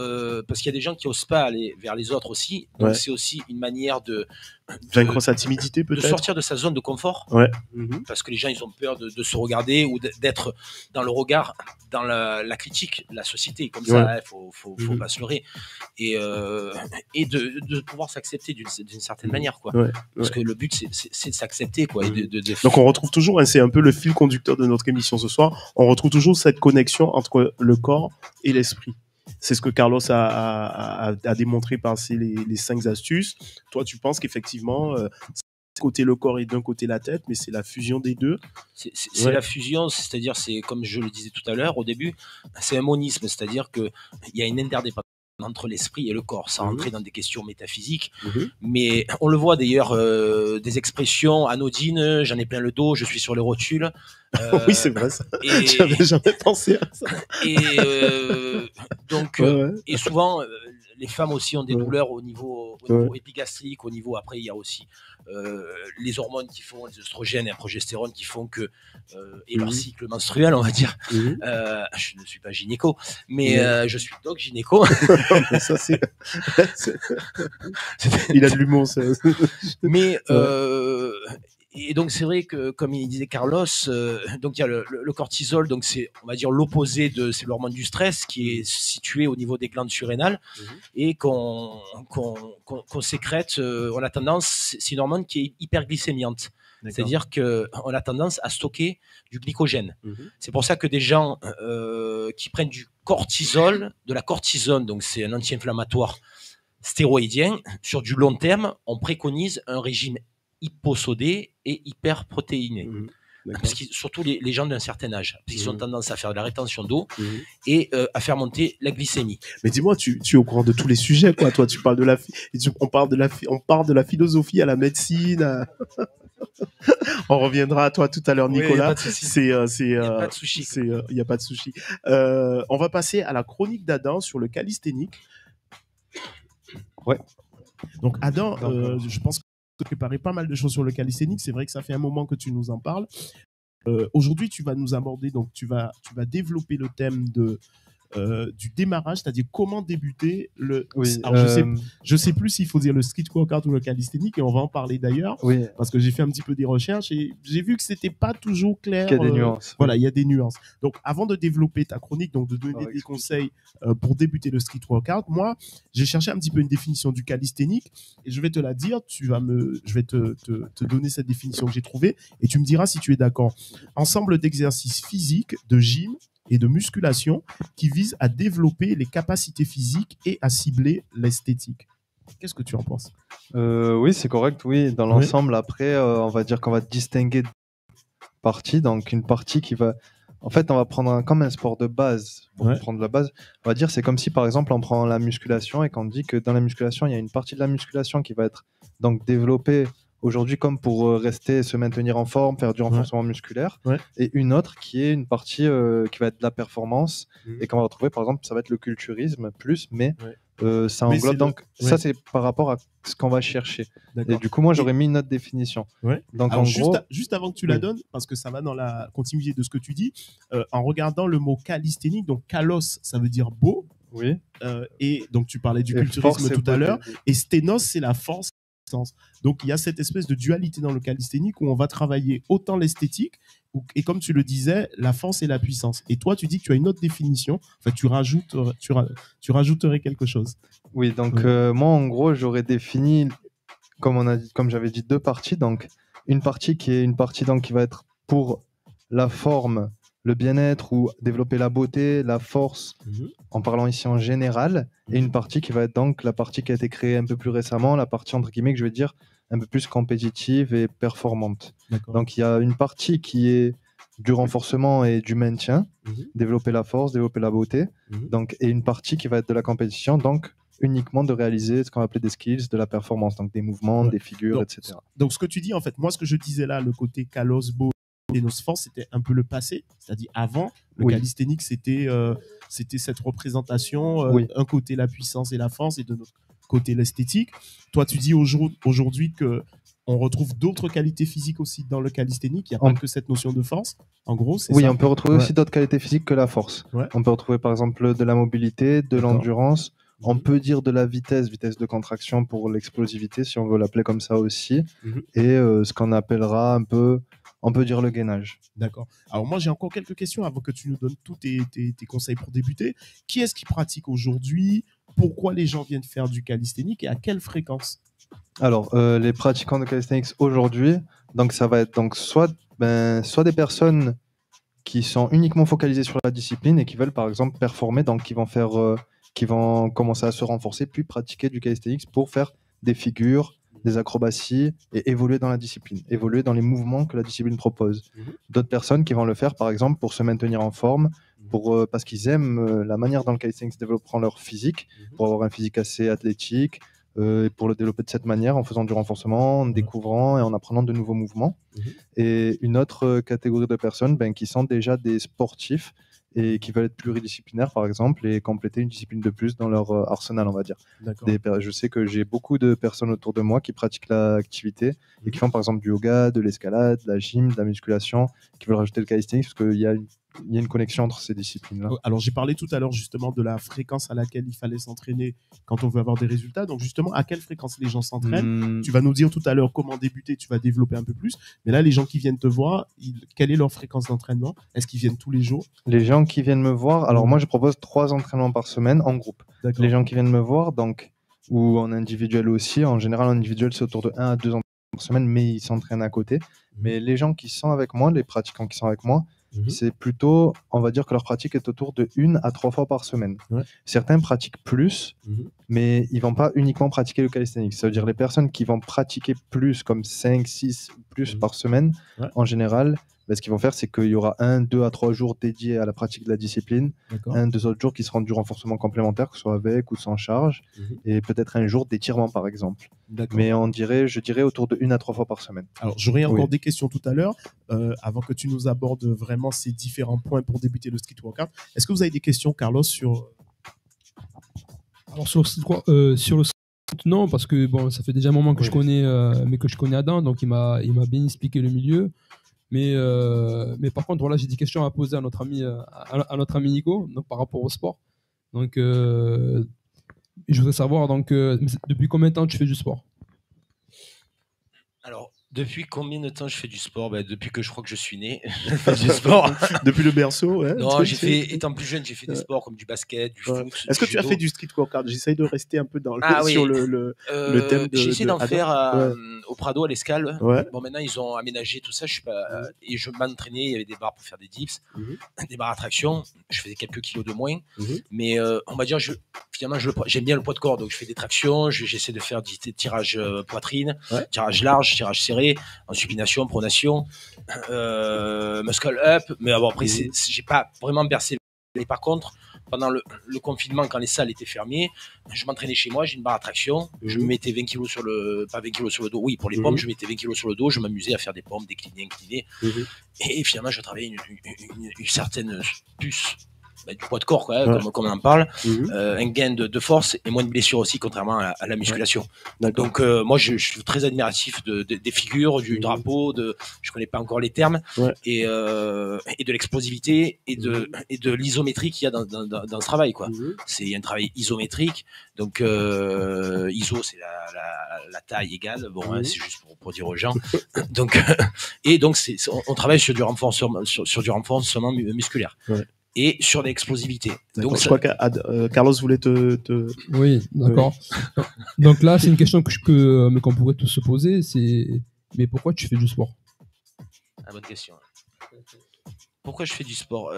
parce qu'il y a des gens qui n'osent pas aller vers les autres aussi. Donc c'est aussi une manière de vaincre sa timidité, peut-être. De sortir de sa zone de confort. Ouais. Parce que les gens, ils ont peur de se regarder ou d'être dans le regard, dans la critique de la société. Comme ça, faut pas se leurrer. Et de pouvoir s'accepter d'une certaine manière, quoi. Parce que le but, c'est de s'accepter, quoi. Et donc on retrouve toujours, c'est un peu le fil conducteur de notre émission ce soir, on retrouve toujours cette connexion entre le corps et l'esprit. C'est ce que Carlos a démontré par les 5 astuces. Toi, tu penses qu'effectivement, côté le corps et d'un côté la tête, mais c'est la fusion des deux. C'est la fusion, c'est-à-dire, c'est comme je le disais tout à l'heure au début, c'est un monisme, c'est-à-dire qu'il y a une interdépendance entre l'esprit et le corps, sans rentrer dans des questions métaphysiques, mais on le voit d'ailleurs, des expressions anodines, j'en ai plein le dos, je suis sur les rotules. Oui, c'est vrai ça. J'avais jamais pensé à ça. Et souvent, les femmes aussi ont des douleurs au niveau épigastrique, au niveau, après il y a aussi les hormones qui font, les oestrogènes et la progestérone qui font que, et leur cycle menstruel, on va dire. Je ne suis pas gynéco, mais je suis doc gynéco. Ça, il a de l'humour, ça. Mais et donc c'est vrai que, comme il disait Carlos, donc il y a le cortisol, donc c'est, on va dire, l'opposé c'est l'hormone du stress qui est située au niveau des glandes surrénales et qu'on sécrète. On a tendance, c'est une hormone qui est hyperglycémiante. C'est-à-dire qu'on a tendance à stocker du glycogène. C'est pour ça que des gens qui prennent du cortisol, de la cortisone, donc c'est un anti-inflammatoire stéroïdien, sur du long terme, on préconise un régime hyposodés et hyperprotéinés. D'accord. Parce que, surtout les gens d'un certain âge, parce qu'ils ont tendance à faire de la rétention d'eau Mhm. et à faire monter la glycémie. Mais dis-moi, tu es au courant de tous les sujets, quoi. Toi, tu parles de on parle on parle de la philosophie à la médecine. On reviendra à toi tout à l'heure, Oui, Nicolas. y a pas de souci. Il Y a pas de sushi. Il y a pas de souci. On va passer à la chronique d'Adam sur le calisthénique. Ouais. Donc Adam, je pense que tu as préparé pas mal de choses sur le calisthénique. C'est vrai que ça fait un moment que tu nous en parles. Aujourd'hui, tu vas nous aborder, donc tu vas développer le thème du démarrage, c'est-à-dire comment débuter le. Oui, Alors, je sais plus s'il faut dire le street workout ou le calisthénique, et on va en parler d'ailleurs, oui, parce que j'ai fait un petit peu des recherches et j'ai vu que c'était pas toujours clair. qu'il y a des nuances. Voilà, il y a des nuances. Donc, avant de développer ta chronique, donc de donner des explique. conseils pour débuter le street workout, moi, j'ai cherché un petit peu une définition du calisthénique et je vais te la dire. Je vais te donner cette définition que j'ai trouvée et tu me diras si tu es d'accord. Ensemble d'exercices physiques, de gym et de musculation qui visent à développer les capacités physiques et à cibler l'esthétique. Qu'est-ce que tu en penses ? Oui, c'est correct. Oui, dans l'ensemble, après, on va dire qu'on va distinguer deux parties. Donc, une partie qui va. En fait, on va prendre comme un sport de base. Pour prendre la base, on va dire c'est comme si, par exemple, on prend la musculation et qu'on dit que dans la musculation, il y a une partie de la musculation qui va être donc développée aujourd'hui comme pour rester, se maintenir en forme, faire du renforcement musculaire, et une autre qui est une partie qui va être de la performance et qu'on va retrouver, par exemple, ça va être le culturisme plus, mais ça englobe donc ça c'est par rapport à ce qu'on va chercher. Et du coup, moi j'aurais mis une autre définition. Donc alors, en gros, juste avant que tu la donnes, parce que ça va dans la continuité de ce que tu dis, en regardant le mot calisthénique, donc kalos ça veut dire beau. Oui. Et donc tu parlais du culturisme tout à l'heure, et sténos c'est la force. Donc il y a cette espèce de dualité dans le calisthénique où on va travailler autant l'esthétique et comme tu le disais, la force et la puissance. Et toi, tu dis que tu as une autre définition. Enfin, tu rajouterais quelque chose. Oui, donc moi en gros, j'aurais défini, comme j'avais dit, deux parties. Donc une partie qui est une partie donc qui va être pour la forme, le bien-être ou développer la beauté, la force, en parlant ici en général, et une partie qui va être donc la partie qui a été créée un peu plus récemment, la partie entre guillemets que je vais dire un peu plus compétitive et performante. Donc il y a une partie qui est du renforcement et du maintien, développer la force, développer la beauté, donc, et une partie qui va être de la compétition, donc uniquement de réaliser ce qu'on va appeler des skills, de la performance, donc des mouvements, des figures, etc. Donc ce que tu dis, en fait, moi ce que je disais là, le côté kalos, beau, et nos forces, c'était un peu le passé, c'est-à-dire avant, le calisthénique, c'était cette représentation, un côté la puissance et la force, et de notre côté l'esthétique. Toi, tu dis aujourd'hui que on retrouve d'autres qualités physiques aussi dans le calisthénique, il n'y a pas que cette notion de force, en gros, c'est ça. Oui, on peut retrouver aussi d'autres qualités physiques que la force. On peut retrouver par exemple de la mobilité, de l'endurance, on peut dire de la vitesse de contraction pour l'explosivité, si on veut l'appeler comme ça aussi, et ce qu'on appellera un peu, on peut dire le gainage. D'accord. Alors moi, j'ai encore quelques questions avant que tu nous donnes tous tes conseils pour débuter. Qui est-ce qui pratique aujourd'hui ? Pourquoi les gens viennent faire du calisthénique et à quelle fréquence ? Alors, les pratiquants de calisthenics aujourd'hui, donc ça va être donc soit des personnes qui sont uniquement focalisées sur la discipline et qui veulent par exemple performer, donc qui vont commencer à se renforcer puis pratiquer du calisthenics pour faire des figures, des acrobaties et évoluer dans la discipline, évoluer dans les mouvements que la discipline propose. D'autres personnes qui vont le faire par exemple pour se maintenir en forme, parce qu'ils aiment la manière dont le calisthenics développeront leur physique, pour avoir un physique assez athlétique, pour le développer de cette manière, en faisant du renforcement, en découvrant et en apprenant de nouveaux mouvements. Et une autre catégorie de personnes qui sont déjà des sportifs et qui veulent être pluridisciplinaires, par exemple, et compléter une discipline de plus dans leur arsenal, on va dire. Je sais que j'ai beaucoup de personnes autour de moi qui pratiquent l'activité et qui font, par exemple, du yoga, de l'escalade, de la gym, de la musculation, qui veulent rajouter le calisthenics parce qu'il y a une connexion entre ces disciplines-là. Alors, j'ai parlé tout à l'heure justement de la fréquence à laquelle il fallait s'entraîner quand on veut avoir des résultats. Donc, justement, à quelle fréquence les gens s'entraînent ? Tu vas nous dire tout à l'heure comment débuter, tu vas développer un peu plus. Mais là, les gens qui viennent te voir, quelle est leur fréquence d'entraînement ? Est-ce qu'ils viennent tous les jours ? Les gens qui viennent me voir, alors moi, je propose 3 entraînements par semaine en groupe. Les gens qui viennent me voir, donc, ou en individuel aussi, en général, en individuel, c'est autour de 1 à 2 entraînements par semaine, mais ils s'entraînent à côté. Mais les gens qui sont avec moi, les pratiquants qui sont avec moi, c'est plutôt, on va dire que leur pratique est autour de 1 à 3 fois par semaine. Ouais. Certains pratiquent plus, mais ils vont pas uniquement pratiquer le calisthenics. Ça veut dire les personnes qui vont pratiquer plus, comme 5, 6 plus par semaine, en général, ce qu'ils vont faire, c'est qu'il y aura 1, 2 à 3 jours dédiés à la pratique de la discipline, 1, 2 autres jours qui seront du renforcement complémentaire, que ce soit avec ou sans charge, et peut-être un jour d'étirement par exemple. Mais je dirais autour de 1 à 3 fois par semaine. Alors, j'aurais encore des questions tout à l'heure, avant que tu nous abordes vraiment ces différents points pour débuter le street workout. Est-ce que vous avez des questions, Carlos, sur... Alors, sur le non, parce que bon, ça fait déjà un moment que je connais, mais que je connais Adam, donc il m'a bien expliqué le milieu. Mais par contre, voilà, j'ai des questions à poser à notre ami, Nico, donc par rapport au sport. Donc, je voudrais savoir, donc, depuis combien de temps tu fais du sport? Alors, depuis combien de temps je fais du sport? Depuis que je crois que je suis né, je fais du sport. Depuis le berceau, ouais. Non, étant plus jeune, j'ai fait des sports comme du basket, du foot. Est-ce que tu as fait du street workout? J'essaye de rester un peu sur le thème de... J'ai essayé d'en faire au Prado, à l'Escale. Ouais. Bon, maintenant, ils ont aménagé tout ça. Et je m'entraînais, il y avait des barres pour faire des dips, des barres à traction. Je faisais quelques kilos de moins. Mais on va dire, finalement, j'aime bien le poids de corps. Donc, je fais des tractions. J'essaie de faire des tirages poitrine, tirage large, tirage serré, en supination, pronation, muscle up. Mais bon, après, j'ai pas vraiment bercé. Et par contre, pendant le confinement, quand les salles étaient fermées, je m'entraînais chez moi, j'ai une barre à traction, je me mettais 20 kilos pas 20 kilos sur le dos, oui, pour les pompes, je mettais 20 kilos sur le dos, je m'amusais à faire des pompes, décliner, incliner. Et finalement, je travaillais une certaine puce. Du poids de corps, quoi, comme on en parle, un gain de force et moins de blessures aussi, contrairement à la musculation. Donc, moi, je suis très admiratif des figures, du drapeau, je connais pas encore les termes, et de l'explosivité et de l'isométrie qu'il y a dans ce travail, quoi. C'est un travail isométrique, donc iso, c'est la taille égale, bon, c'est juste pour dire aux gens. Donc, et donc, on travaille sur du renforcement musculaire. Et sur l'explosivité. Donc, je crois que Carlos voulait te... Oui, d'accord. Donc là, c'est une question qu'on pourrait tous se poser, mais pourquoi tu fais du sport? Bonne question. Pourquoi je fais du sport?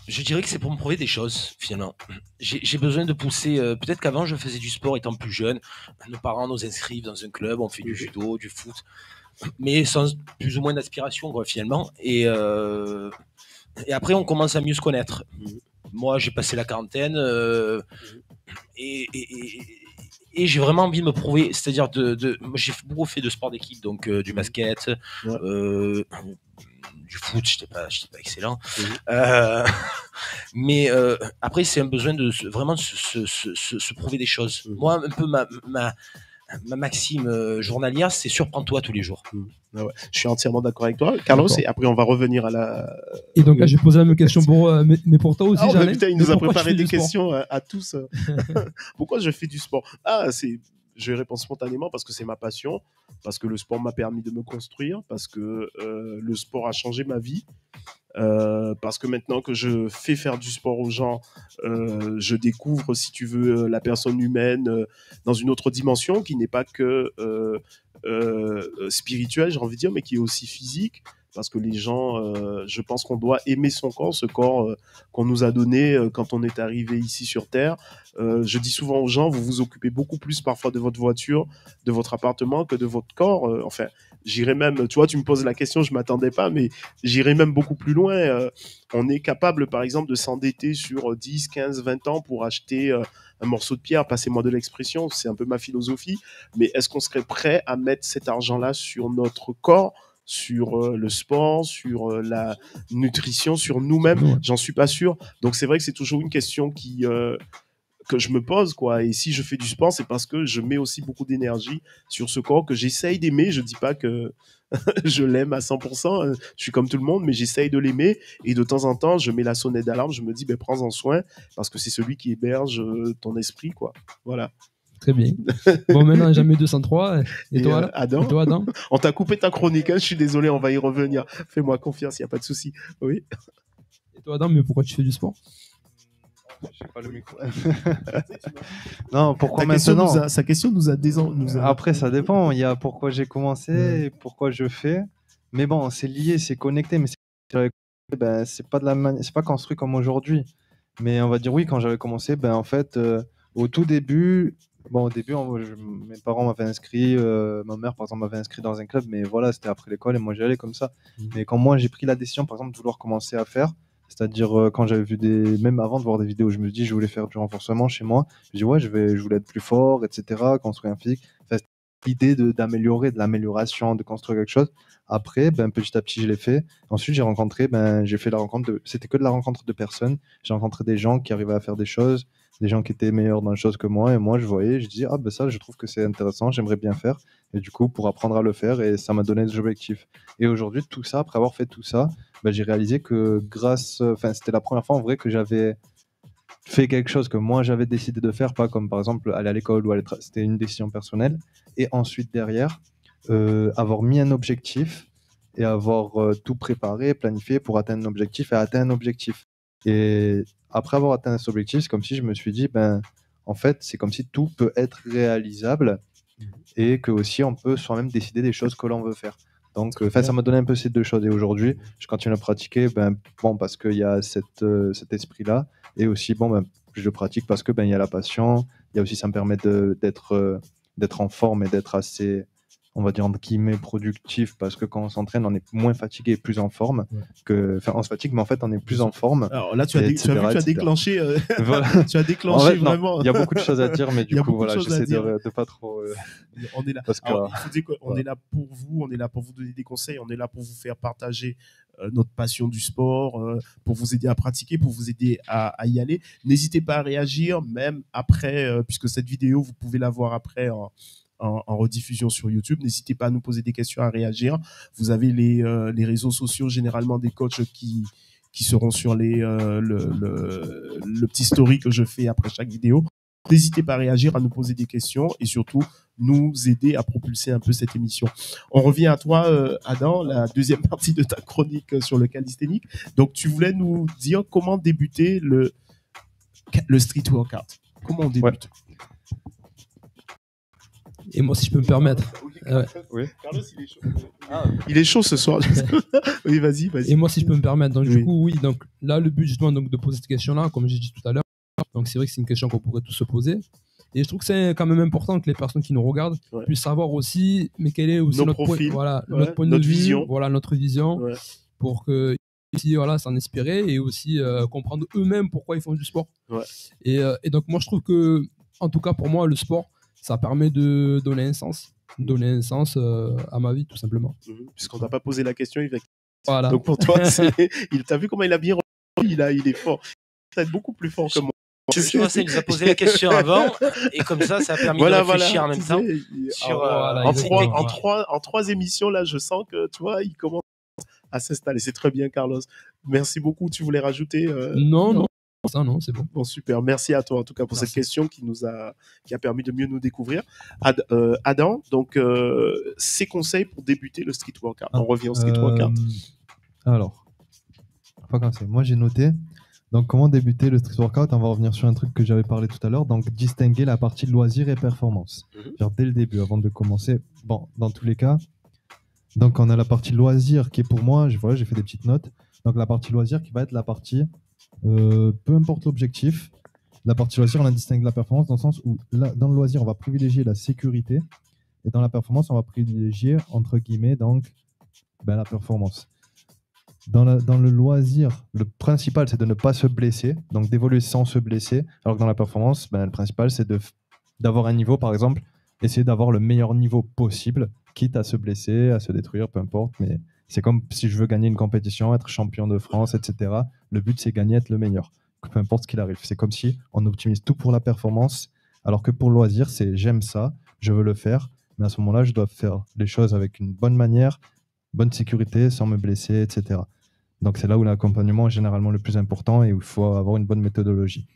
Je dirais que c'est pour me prouver des choses, finalement. J'ai besoin de pousser... peut-être qu'avant, je faisais du sport étant plus jeune. Nos parents nous inscrivent dans un club, on fait du judo, du foot, mais sans plus ou moins d'aspiration, quoi, finalement. Et après, on commence à mieux se connaître. Moi, j'ai passé la quarantaine et j'ai vraiment envie de me prouver. C'est-à-dire, moi, j'ai beaucoup fait de sport d'équipe, donc du basket, du foot, je n'étais pas excellent. Mais après, c'est un besoin de vraiment se prouver des choses. Moi, un peu ma maxime journalière, c'est surprends-toi tous les jours. Je suis entièrement d'accord avec toi, Carlos, et après on va revenir à la... Et donc là, je vais poser la même question mais pour toi aussi, Jeanne. Putain, il nous a préparé des questions à tous. Pourquoi je fais du sport? Je réponds spontanément parce que c'est ma passion, parce que le sport m'a permis de me construire, parce que le sport a changé ma vie. Parce que maintenant que je fais faire du sport aux gens, je découvre, si tu veux, la personne humaine dans une autre dimension qui n'est pas que spirituelle, j'ai envie de dire, mais qui est aussi physique. Parce que les gens, je pense qu'on doit aimer son corps, ce corps qu'on nous a donné quand on est arrivé ici sur Terre. Je dis souvent aux gens, vous vous occupez beaucoup plus parfois de votre voiture, de votre appartement que de votre corps. Enfin, j'irais même, tu vois, tu me poses la question, je ne m'attendais pas, mais j'irais même beaucoup plus loin. On est capable, par exemple, de s'endetter sur 10, 15, 20 ans pour acheter un morceau de pierre, passez-moi de l'expression, c'est un peu ma philosophie. Mais est-ce qu'on serait prêt à mettre cet argent-là sur notre corps, sur le sport, sur la nutrition, sur nous-mêmes? J'en suis pas sûr. Donc c'est vrai que c'est toujours une question que je me pose, quoi. Et si je fais du sport, c'est parce que je mets aussi beaucoup d'énergie sur ce corps que j'essaye d'aimer. Je dis pas que je l'aime à 100%, je suis comme tout le monde, mais j'essaye de l'aimer. Et de temps en temps, je mets la sonnette d'alarme, je me dis, prends-en soin, parce que c'est celui qui héberge ton esprit, quoi. Voilà. Très bien. Bon, maintenant, jamais 203. Et toi, Adam, on t'a coupé ta chronique, hein, je suis désolé, on va y revenir. Fais-moi confiance, il n'y a pas de souci. Oui. Et toi, Adam, mais pourquoi tu fais du sport? Je sais pas le micro. Non, pourquoi maintenant? Sa question nous a Après, ça dépend. Il y a pourquoi j'ai commencé, et pourquoi je fais. Mais bon, c'est lié, c'est connecté, mais c'est Ben, c'est pas construit comme aujourd'hui. Mais on va dire oui, quand j'avais commencé, ben, en fait, au tout début, bon, au début, mes parents m'avaient inscrit, ma mère, par exemple, m'avait inscrit dans un club, mais voilà, c'était après l'école et moi, j'y allais comme ça. Mais quand moi, j'ai pris la décision, par exemple, de vouloir commencer à faire, c'est-à-dire quand j'avais vu même avant de voir des vidéos, je me dis, je voulais faire du renforcement chez moi. Je dis, ouais, je voulais être plus fort, etc., construire un physique. Enfin, l'idée d'améliorer, de l'amélioration, de construire quelque chose. Après, ben, petit à petit, je l'ai fait. Ensuite, j'ai fait la rencontre c'était que de la rencontre de personnes. J'ai rencontré des gens qui arrivaient à faire des choses, des gens qui étaient meilleurs dans les choses que moi. Et moi, je voyais, je disais, ah ben ça, je trouve que c'est intéressant, j'aimerais bien faire. Et du coup, pour apprendre à le faire, et ça m'a donné des objectifs. Et aujourd'hui, tout ça, après avoir fait tout ça, ben, j'ai réalisé que c'était la première fois en vrai que j'avais fait quelque chose que moi j'avais décidé de faire, pas comme par exemple aller à l'école ou c'était une décision personnelle. Et ensuite derrière, avoir mis un objectif et avoir tout préparé, planifié pour atteindre un objectif et atteindre un objectif. Et après avoir atteint cet objectif, c'est comme si je me suis dit, ben, en fait, c'est comme si tout peut être réalisable et que aussi on peut soi-même décider des choses que l'on veut faire. Donc, ça m'a donné un peu ces deux choses. Et aujourd'hui, je continue à pratiquer, ben, bon, parce qu'il y a cet esprit-là. Et aussi, bon, ben, je le pratique parce que ben, il y a la passion. Il y a aussi, ça me permet d'être en forme et d'être assez, on va dire, entre guillemets, productif. Parce que quand on s'entraîne, on est moins fatigué et plus en forme. Enfin, on se fatigue, mais en fait, on est plus en forme. Alors là, tu as déclenché, voilà. tu as déclenché en fait, vraiment. Il y a beaucoup de choses à dire, mais du coup, voilà, j'essaie de pas trop. On est là. Parce que, Alors, il faut dire qu'on est là pour vous, on est là pour vous donner des conseils, on est là pour vous faire partager notre passion du sport, pour vous aider à pratiquer, pour vous aider à y aller. N'hésitez pas à réagir, même après, puisque cette vidéo, vous pouvez la voir après en rediffusion sur YouTube. N'hésitez pas à nous poser des questions, à réagir. Vous avez les réseaux sociaux, généralement des coachs qui seront sur le petit story que je fais après chaque vidéo. N'hésitez pas à réagir, à nous poser des questions et surtout nous aider à propulser un peu cette émission. On revient à toi, Adam, la deuxième partie de ta chronique sur le calisthénique. Donc, tu voulais nous dire comment débuter le street workout. Comment on débute? Et moi, si je peux me permettre. Oui. Carlos, il est chaud. Il est chaud ce soir. Oui, vas-y. Et moi, si je peux me permettre. Donc, du coup, oui. Donc, là, le but, justement, donc, de poser cette question-là, comme j'ai dit tout à l'heure. Donc, c'est vrai que c'est une question qu'on pourrait tous se poser. Et je trouve que c'est quand même important que les personnes qui nous regardent puissent savoir aussi, mais quel est aussi notre point de vue, vision. Voilà, notre vision, pour que aussi, voilà, s'en inspirer et aussi comprendre eux-mêmes pourquoi ils font du sport. Et donc, moi, je trouve que, en tout cas, pour moi, le sport, ça permet de donner un sens à ma vie, tout simplement. Puisqu'on t'a pas posé la question, il va. Voilà. Donc pour toi, t'as vu comment il a bien il est fort. Ça va être beaucoup plus fort que moi. Tu vois, ça, il nous a posé la question avant, et comme ça a permis de réfléchir en même temps. En trois émissions, là, je sens que, tu vois, il commence à s'installer. C'est très bien, Carlos. Merci beaucoup. Tu voulais rajouter Non, c'est bon. Bon, super. Merci à toi, en tout cas, pour cette question qui a permis de mieux nous découvrir. Adam, donc, ses conseils pour débuter le street workout. On revient au street workout. Alors, pas commencer. Moi, j'ai noté. Donc, comment débuter le street workout? On va revenir sur un truc que j'avais parlé tout à l'heure. Donc, distinguer la partie loisir et performance. Genre, dès le début, avant de commencer. Bon, dans tous les cas. Donc, on a la partie loisir qui est pour moi, j'ai fait des petites notes. Donc, la partie loisir qui va être la partie, peu importe l'objectif, la partie loisir, on a distingué la performance dans le sens où, dans le loisir, on va privilégier la sécurité. Et dans la performance, on va privilégier, entre guillemets, donc, la performance. Dans le loisir, le principal, c'est de ne pas se blesser, donc d'évoluer sans se blesser, alors que dans la performance, le principal, c'est d'avoir un niveau, par exemple, essayer d'avoir le meilleur niveau possible, quitte à se blesser, à se détruire, peu importe, mais c'est comme si je veux gagner une compétition, être champion de France, etc. Le but, c'est gagner, être le meilleur, peu importe ce qu'il arrive. C'est comme si on optimise tout pour la performance, alors que pour le loisir, c'est j'aime ça, je veux le faire, mais à ce moment-là, je dois faire les choses avec une bonne manière, bonne sécurité, sans me blesser, etc. Donc, c'est là où l'accompagnement est généralement le plus important et où il faut avoir une bonne méthodologie.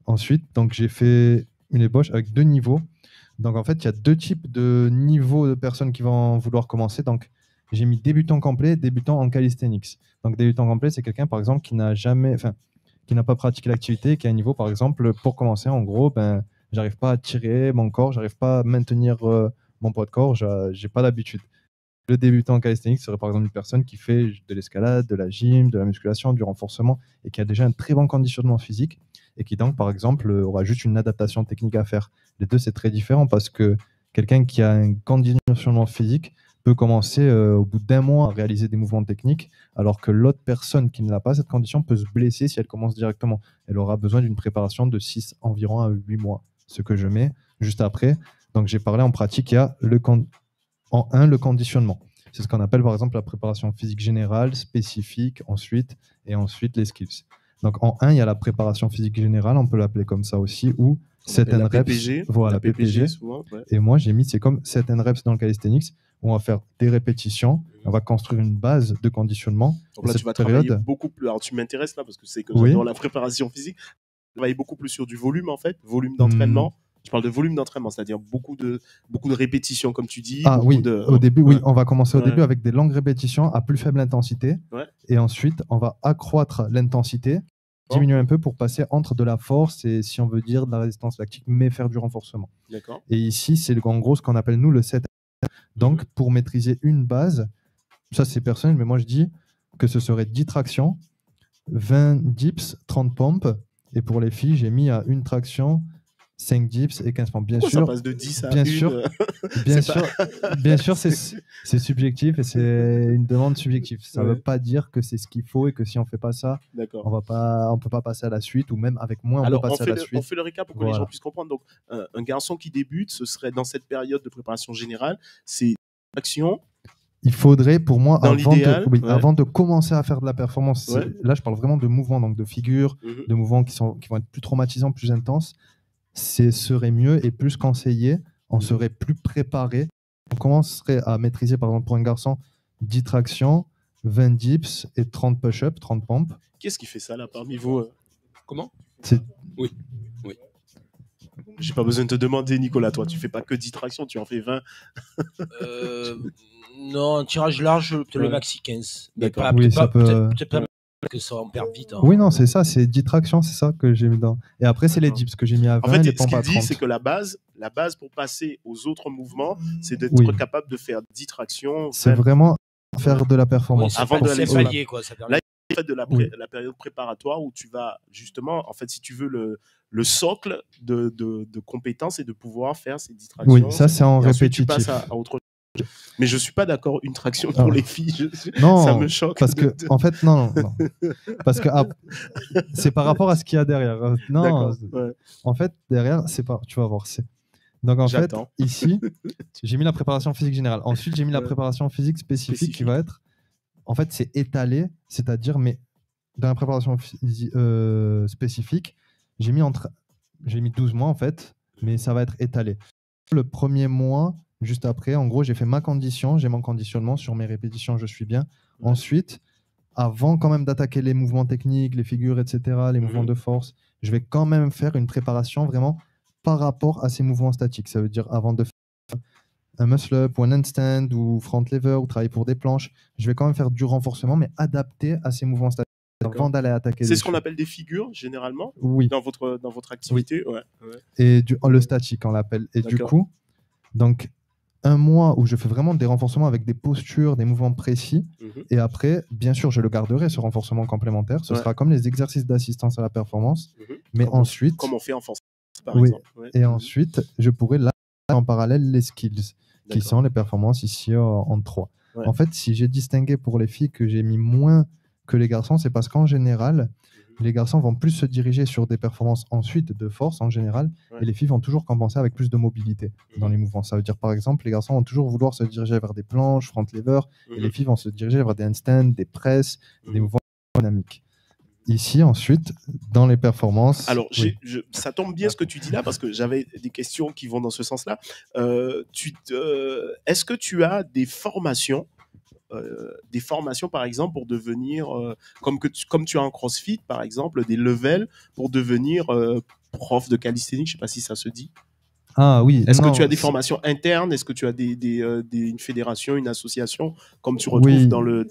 Ensuite, donc, j'ai fait une ébauche avec 2 niveaux. Donc, en fait, il y a 2 types de niveaux de personnes qui vont vouloir commencer. Donc, j'ai mis débutant complet, débutant en calisthenics. Donc, débutant complet, c'est quelqu'un, par exemple, qui n'a pas pratiqué l'activité, qui a un niveau, par exemple, pour commencer, en gros, j'arrive pas à tirer mon corps, j'arrive pas à maintenir mon poids de corps, j'ai pas l'habitude. Le débutant en calisthenics serait par exemple une personne qui fait de l'escalade, de la gym, de la musculation, du renforcement et qui a déjà un très bon conditionnement physique et qui donc par exemple aura juste une adaptation technique à faire. Les deux c'est très différent parce que quelqu'un qui a un conditionnement physique peut commencer au bout d'un mois à réaliser des mouvements techniques alors que l'autre personne qui n'a pas cette condition peut se blesser si elle commence directement. Elle aura besoin d'une préparation de 6 environ à 8 mois, ce que je mets juste après. Donc j'ai parlé en pratique, il y a en 1, le conditionnement. C'est ce qu'on appelle par exemple la préparation physique générale, spécifique, ensuite les skills. Donc en 1, il y a la préparation physique générale, on peut l'appeler comme ça aussi, ou 7 reps. PPG, voilà, la PPG. souvent, ouais. Et moi, j'ai mis, c'est comme 7 reps dans le calisthenics, où on va faire des répétitions, on va construire une base de conditionnement. Donc là, tu vas travailler beaucoup plus. Alors tu m'intéresses là, parce que c'est que j'adore la préparation physique. Tu travailles beaucoup plus sur du volume en fait, volume d'entraînement. Je parle de volume d'entraînement, c'est-à-dire beaucoup de répétitions, comme tu dis. Ah oui, au début, oui, on va commencer au début avec des longues répétitions à plus faible intensité. Ouais. Et ensuite, on va accroître l'intensité, diminuer un peu pour passer entre de la force et, si on veut dire, de la résistance lactique, mais faire du renforcement. D'accord. Et ici, c'est en gros ce qu'on appelle, nous, le 7. Donc, pour maîtriser une base, ça c'est personnel, mais moi je dis que ce serait 10 tractions, 20 dips, 30 pompes. Et pour les filles, j'ai mis à une traction, 5 dips et 15 pompes. Bien sûr, ça passe de 10 à bien 1 sûr, bien sûr, c'est subjectif et c'est une demande subjective. Ça ne veut pas dire que c'est ce qu'il faut et que si on ne fait pas ça, on ne peut pas passer à la suite ou même avec moins, on peut passer à la suite. On fait le récap pour que les gens puissent comprendre. Donc, un garçon qui débute, ce serait dans cette période de préparation générale, c'est action. Il faudrait, pour moi, avant de commencer à faire de la performance, là je parle vraiment de mouvements, donc de figures, de mouvements qui vont être plus traumatisants, plus intenses, serait mieux et plus conseillé, on serait plus préparé. On commencerait à maîtriser, par exemple, pour un garçon, 10 tractions, 20 dips et 30 push-ups, 30 pompes. Qu'est-ce qui fait ça là parmi vous Comment Oui. J'ai pas besoin de te demander, Nicolas, toi, tu fais pas que 10 tractions, tu en fais 20. Non, un tirage large, le maxi 15. Mais d'accord. Peut-être pas que ça en perd vite. Oui, non, c'est ça, c'est 10 tractions, c'est ça que j'ai mis dans. Et après, c'est les dips que j'ai mis à 20, en fait, les pompes à 30. Ce qu'il dit, c'est que la base pour passer aux autres mouvements, c'est d'être capable de faire 10 tractions. C'est vraiment faire de la performance. Avant de les paliers, quoi. Ça permet... Là, il y a la période préparatoire où tu vas justement, en fait, si tu veux le socle de compétences et de pouvoir faire ces 10 tractions. Oui, ça, c'est en répétitif. Tu passes à autre chose. Mais je suis pas d'accord, une traction pour les filles, non, ça me choque. Parce que, en fait, non. Parce que c'est par rapport à ce qu'il y a derrière. Non, en fait, derrière, c'est pas. Tu vas voir. Donc, en fait, ici, j'ai mis la préparation physique générale. Ensuite, j'ai mis la préparation physique spécifique qui va être. En fait, c'est étalé, c'est-à-dire, mais dans la préparation spécifique, j'ai mis 12 mois, en fait, mais ça va être étalé. Le premier mois. Juste après, en gros, j'ai fait ma condition, j'ai mon conditionnement sur mes répétitions, je suis bien. Ensuite, avant quand même d'attaquer les mouvements techniques, les figures, etc., les mouvements de force, je vais quand même faire une préparation vraiment par rapport à ces mouvements statiques. Ça veut dire avant de faire un muscle-up ou un handstand ou front lever ou travailler pour des planches, je vais quand même faire du renforcement, mais adapté à ces mouvements statiques. Avant d'aller attaquer. C'est ce qu'on appelle des figures, généralement, dans votre activité. Oui. Et le statique, on l'appelle. Et du coup, donc, un mois où je fais vraiment des renforcements avec des postures, des mouvements précis. Et après, bien sûr, je le garderai, ce renforcement complémentaire. Ce sera comme les exercices d'assistance à la performance. Mais ensuite... Comme on fait en force, par exemple. Et ensuite, je pourrais là, en parallèle, les skills, qui sont les performances ici en 3. En fait, si j'ai distingué pour les filles que j'ai mis moins que les garçons, c'est parce qu'en général... Les garçons vont plus se diriger sur des performances ensuite de force en général, et les filles vont toujours compenser avec plus de mobilité dans les mouvements. Ça veut dire par exemple, les garçons vont toujours vouloir se diriger vers des planches, front lever, et les filles vont se diriger vers des handstands, des presses, des mouvements dynamiques. Ici, ensuite, dans les performances... Alors, ça tombe bien ce que tu dis là, parce que j'avais des questions qui vont dans ce sens-là. Est-ce que tu as des formations par exemple pour devenir comme tu as en CrossFit par exemple, des levels pour devenir prof de calisthénique, je sais pas si ça se dit. Ah oui. Est-ce que tu as des formations internes? Est-ce que tu as une fédération, une association comme tu retrouves dans le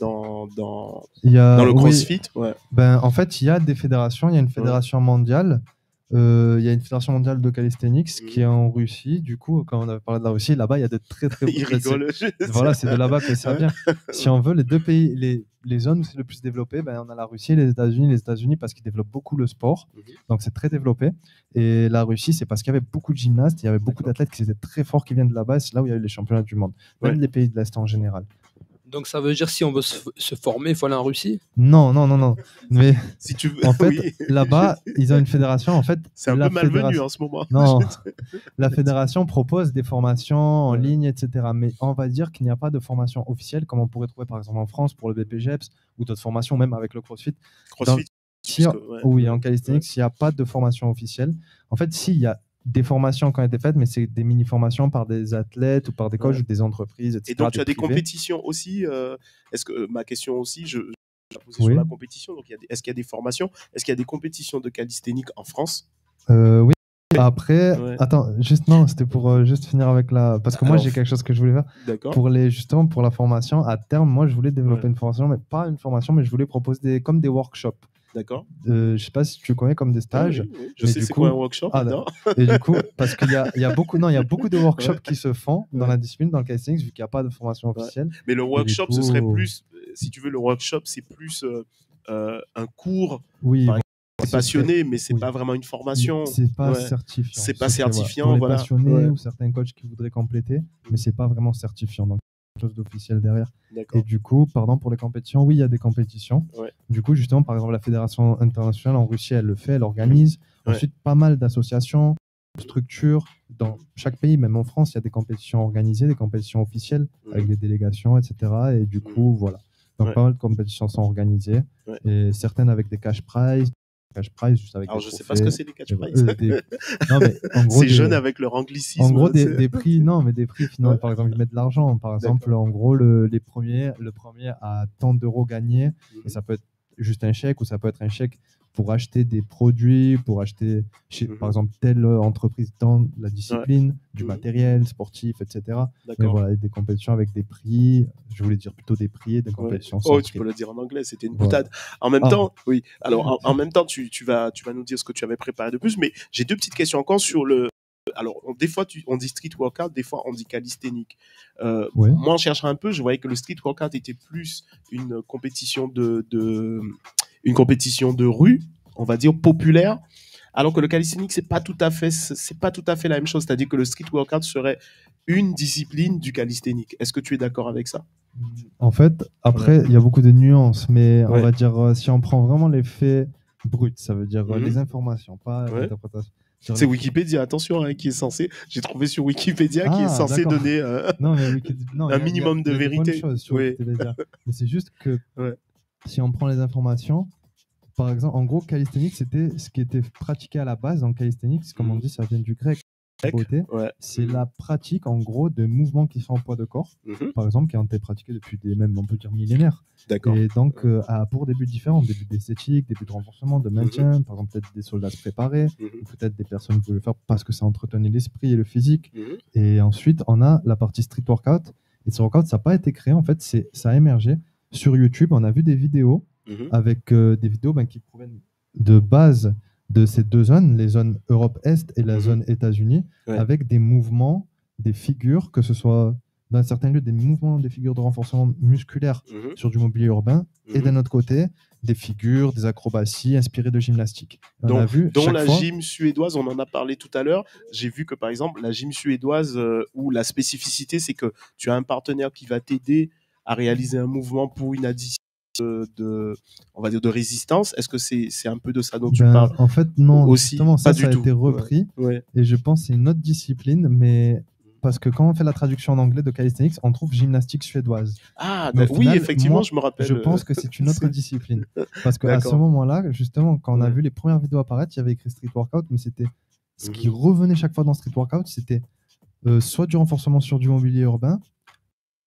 CrossFit? Ben en fait, il y a des fédérations, il y a une fédération mondiale Il y a une fédération mondiale de calisthenics Mhm. qui est en Russie. Du coup, quand on avait parlé de la Russie, là-bas, il y a de très très Il rigole. Voilà, c'est de là-bas que ça vient. Si on veut, les deux pays, les zones où c'est le plus développé, ben, on a la Russie et les États-Unis. Les États-Unis parce qu'ils développent beaucoup le sport, Mhm. donc c'est très développé. Et la Russie, c'est parce qu'il y avait beaucoup de gymnastes, il y avait beaucoup D'accord. d'athlètes qui étaient très forts qui viennent de là-bas. C'est là où il y a eu les championnats du monde, même Ouais. les pays de l'Est en général. Donc ça veut dire si on veut se former, il faut aller en Russie. Non, non, non, non. Mais Si tu veux. en fait, Oui. là-bas, ils ont une fédération. En fait, C'est un la peu malvenu fédération- en ce moment. Non, la fédération propose des formations en Ouais. ligne, etc. Mais on va dire qu'il n'y a pas de formation officielle comme on pourrait trouver par exemple en France pour le BPGEPS ou d'autres formations, même avec le CrossFit. CrossFit. Si- puisque- ouais, oui, ouais, en calisthenics, il n'y a pas de formation officielle. En fait, si, il y a des formations qui ont été faites, mais c'est des mini-formations par des athlètes ou par des coachs Ouais. ou des entreprises, etc. Et donc, tu as des privés. compétitions aussi. Est-ce que ma question aussi, je la posais Oui. sur la compétition. Donc, est-ce qu'il y a des formations? Est-ce qu'il y a des compétitions de calisthénique en France? Oui. Après, Ouais. attends, juste non, c'était pour juste finir avec la. Parce que moi, Alors, j'ai quelque chose que je voulais faire. D'accord. Justement, pour la formation, à terme, moi, je voulais développer Ouais. une formation, mais pas une formation, mais je voulais proposer comme des workshops. D'accord. Je sais pas si tu connais comme des stages. Oui, oui. Je mais sais du c'est coup- quoi un workshop. Ah, non Et du coup, parce qu'il y a beaucoup, non, il y a beaucoup de workshops Ouais. qui se font dans Ouais. la discipline, dans le calisthenics, vu qu'il n'y a pas de formation Ouais. officielle. Mais le workshop, coup- ce serait plus, si tu veux, le workshop, c'est plus un cours. Oui, Par voilà, C'est ce serait- passionné, mais c'est oui. pas vraiment une formation. C'est pas Ouais. certifiant. C'est pas Ce serait, certifiant, Pour les voilà. passionnés Ouais. ou certains coachs qui voudraient compléter, mais c'est pas vraiment certifiant. Donc, quelque chose d'officiel derrière. D'accord. Et du coup, pardon, pour les compétitions, oui, il y a des compétitions. Ouais. Du coup, justement, par exemple, la Fédération internationale en Russie, elle le fait, elle organise. Ouais. Ensuite, pas mal d'associations, de structures. Dans chaque pays, même en France, il y a des compétitions organisées, des compétitions officielles, avec des délégations, etc. Et du coup, voilà. Donc, Ouais. pas mal de compétitions sont organisées. Ouais. Et certaines avec des cash prizes. Cash prize, juste avec Alors, des je sais pas ce que trophées. c'est les catch Et prizes. Non, mais en gros, Ces des- jeunes avec leur anglicisme. en gros, c'est- des prix, non, mais des prix finalement, Ouais. par exemple, ils mettent de l'argent. Par exemple, en gros, le premier à tant d'euros gagnés, et ça peut être juste un chèque ou ça peut être un chèque pour acheter des produits, pour acheter, par exemple, telle entreprise dans la discipline, du Mhm. matériel sportif, etc. Mais D'accord. voilà, des compétitions avec des prix, je voulais dire plutôt des prix et des Ouais. compétitions sans Oh, tu prix. peux le dire en anglais, c'était une Voilà. boutade. En même Ah. temps, oui. Alors, en même temps, tu vas nous dire ce que tu avais préparé de plus, mais j'ai deux petites questions encore sur le. Alors, des fois, on dit street workout, des fois, on dit calisthénique. Ouais. Moi, en cherchant un peu, je voyais que le street workout était plus une compétition une compétition de rue, on va dire populaire, alors que le calisthenics, c'est pas tout à fait la même chose. C'est-à-dire que le street workout serait une discipline du calisthenics. Est-ce que tu es d'accord avec ça? En fait, après, il y a beaucoup de nuances, mais on Ouais. va dire, si on prend vraiment les faits bruts, ça veut dire Mhm. les informations, pas Ouais. l'interprétation. Sur C'est les- Wikipédia, attention, hein, qui est censé. J'ai trouvé sur Wikipédia qui est Ah, censé d'accord. donner. Non, mais Wikipédia- non, Un il y a- minimum de il y a des bonnes vérité. choses sur Oui. Wikipédia. Mais c'est juste que Ouais. si on prend les informations, par exemple, en gros, calisthenics, c'était ce qui était pratiqué à la base. En calisthenics, comme on dit, ça vient du grec. Beauté. Ouais. C'est la pratique, en gros, de mouvements qui sont en poids de corps, Mhm. par exemple, qui ont été pratiqués depuis même, on peut dire, millénaires. D'accord. Et donc, pour des buts différents, des buts d'esthétique, des buts de renforcement, de maintien, par exemple, peut-être des soldats se préparer, Mhm. ou peut-être des personnes voulaient le faire parce que ça entretenait l'esprit et le physique. Mhm. Et ensuite, on a la partie street workout. Et ce workout, ça n'a pas été créé, en fait, ça a émergé. Sur YouTube, on a vu des vidéos Mhm. avec des vidéos qui proviennent de base de ces deux zones, les zones Europe-Est et la Mhm. zone États-Unis, Ouais. avec des mouvements, des figures, que ce soit dans certains lieux, des mouvements, des figures de renforcement musculaire Mhm. sur du mobilier urbain, et Mhm. d'un autre côté, des figures, des acrobaties inspirées de gymnastique. On a vu Dont chaque la fois- gym suédoise, on en a parlé tout à l'heure. J'ai vu que par exemple, la gym suédoise, où la spécificité, c'est que tu as un partenaire qui va t'aider à réaliser un mouvement pour une addition on va dire de résistance. Est-ce que c'est un peu de ça dont tu parles En fait, non, aussi? justement, Pas ça du a tout. été repris, Ouais. et je pense que c'est une autre discipline, mais parce que quand on fait la traduction en anglais de calisthenics, on trouve gymnastique suédoise. Ah, Mais au oui, final, effectivement, moi, je me rappelle. Je pense que c'est une autre c'est- discipline. Parce qu'à D'accord. ce moment-là, justement, quand on a Ouais. vu les premières vidéos apparaître, il y avait écrit Street Workout, mais c'était ce qui Mhm. revenait chaque fois dans Street Workout, c'était soit du renforcement sur du mobilier urbain,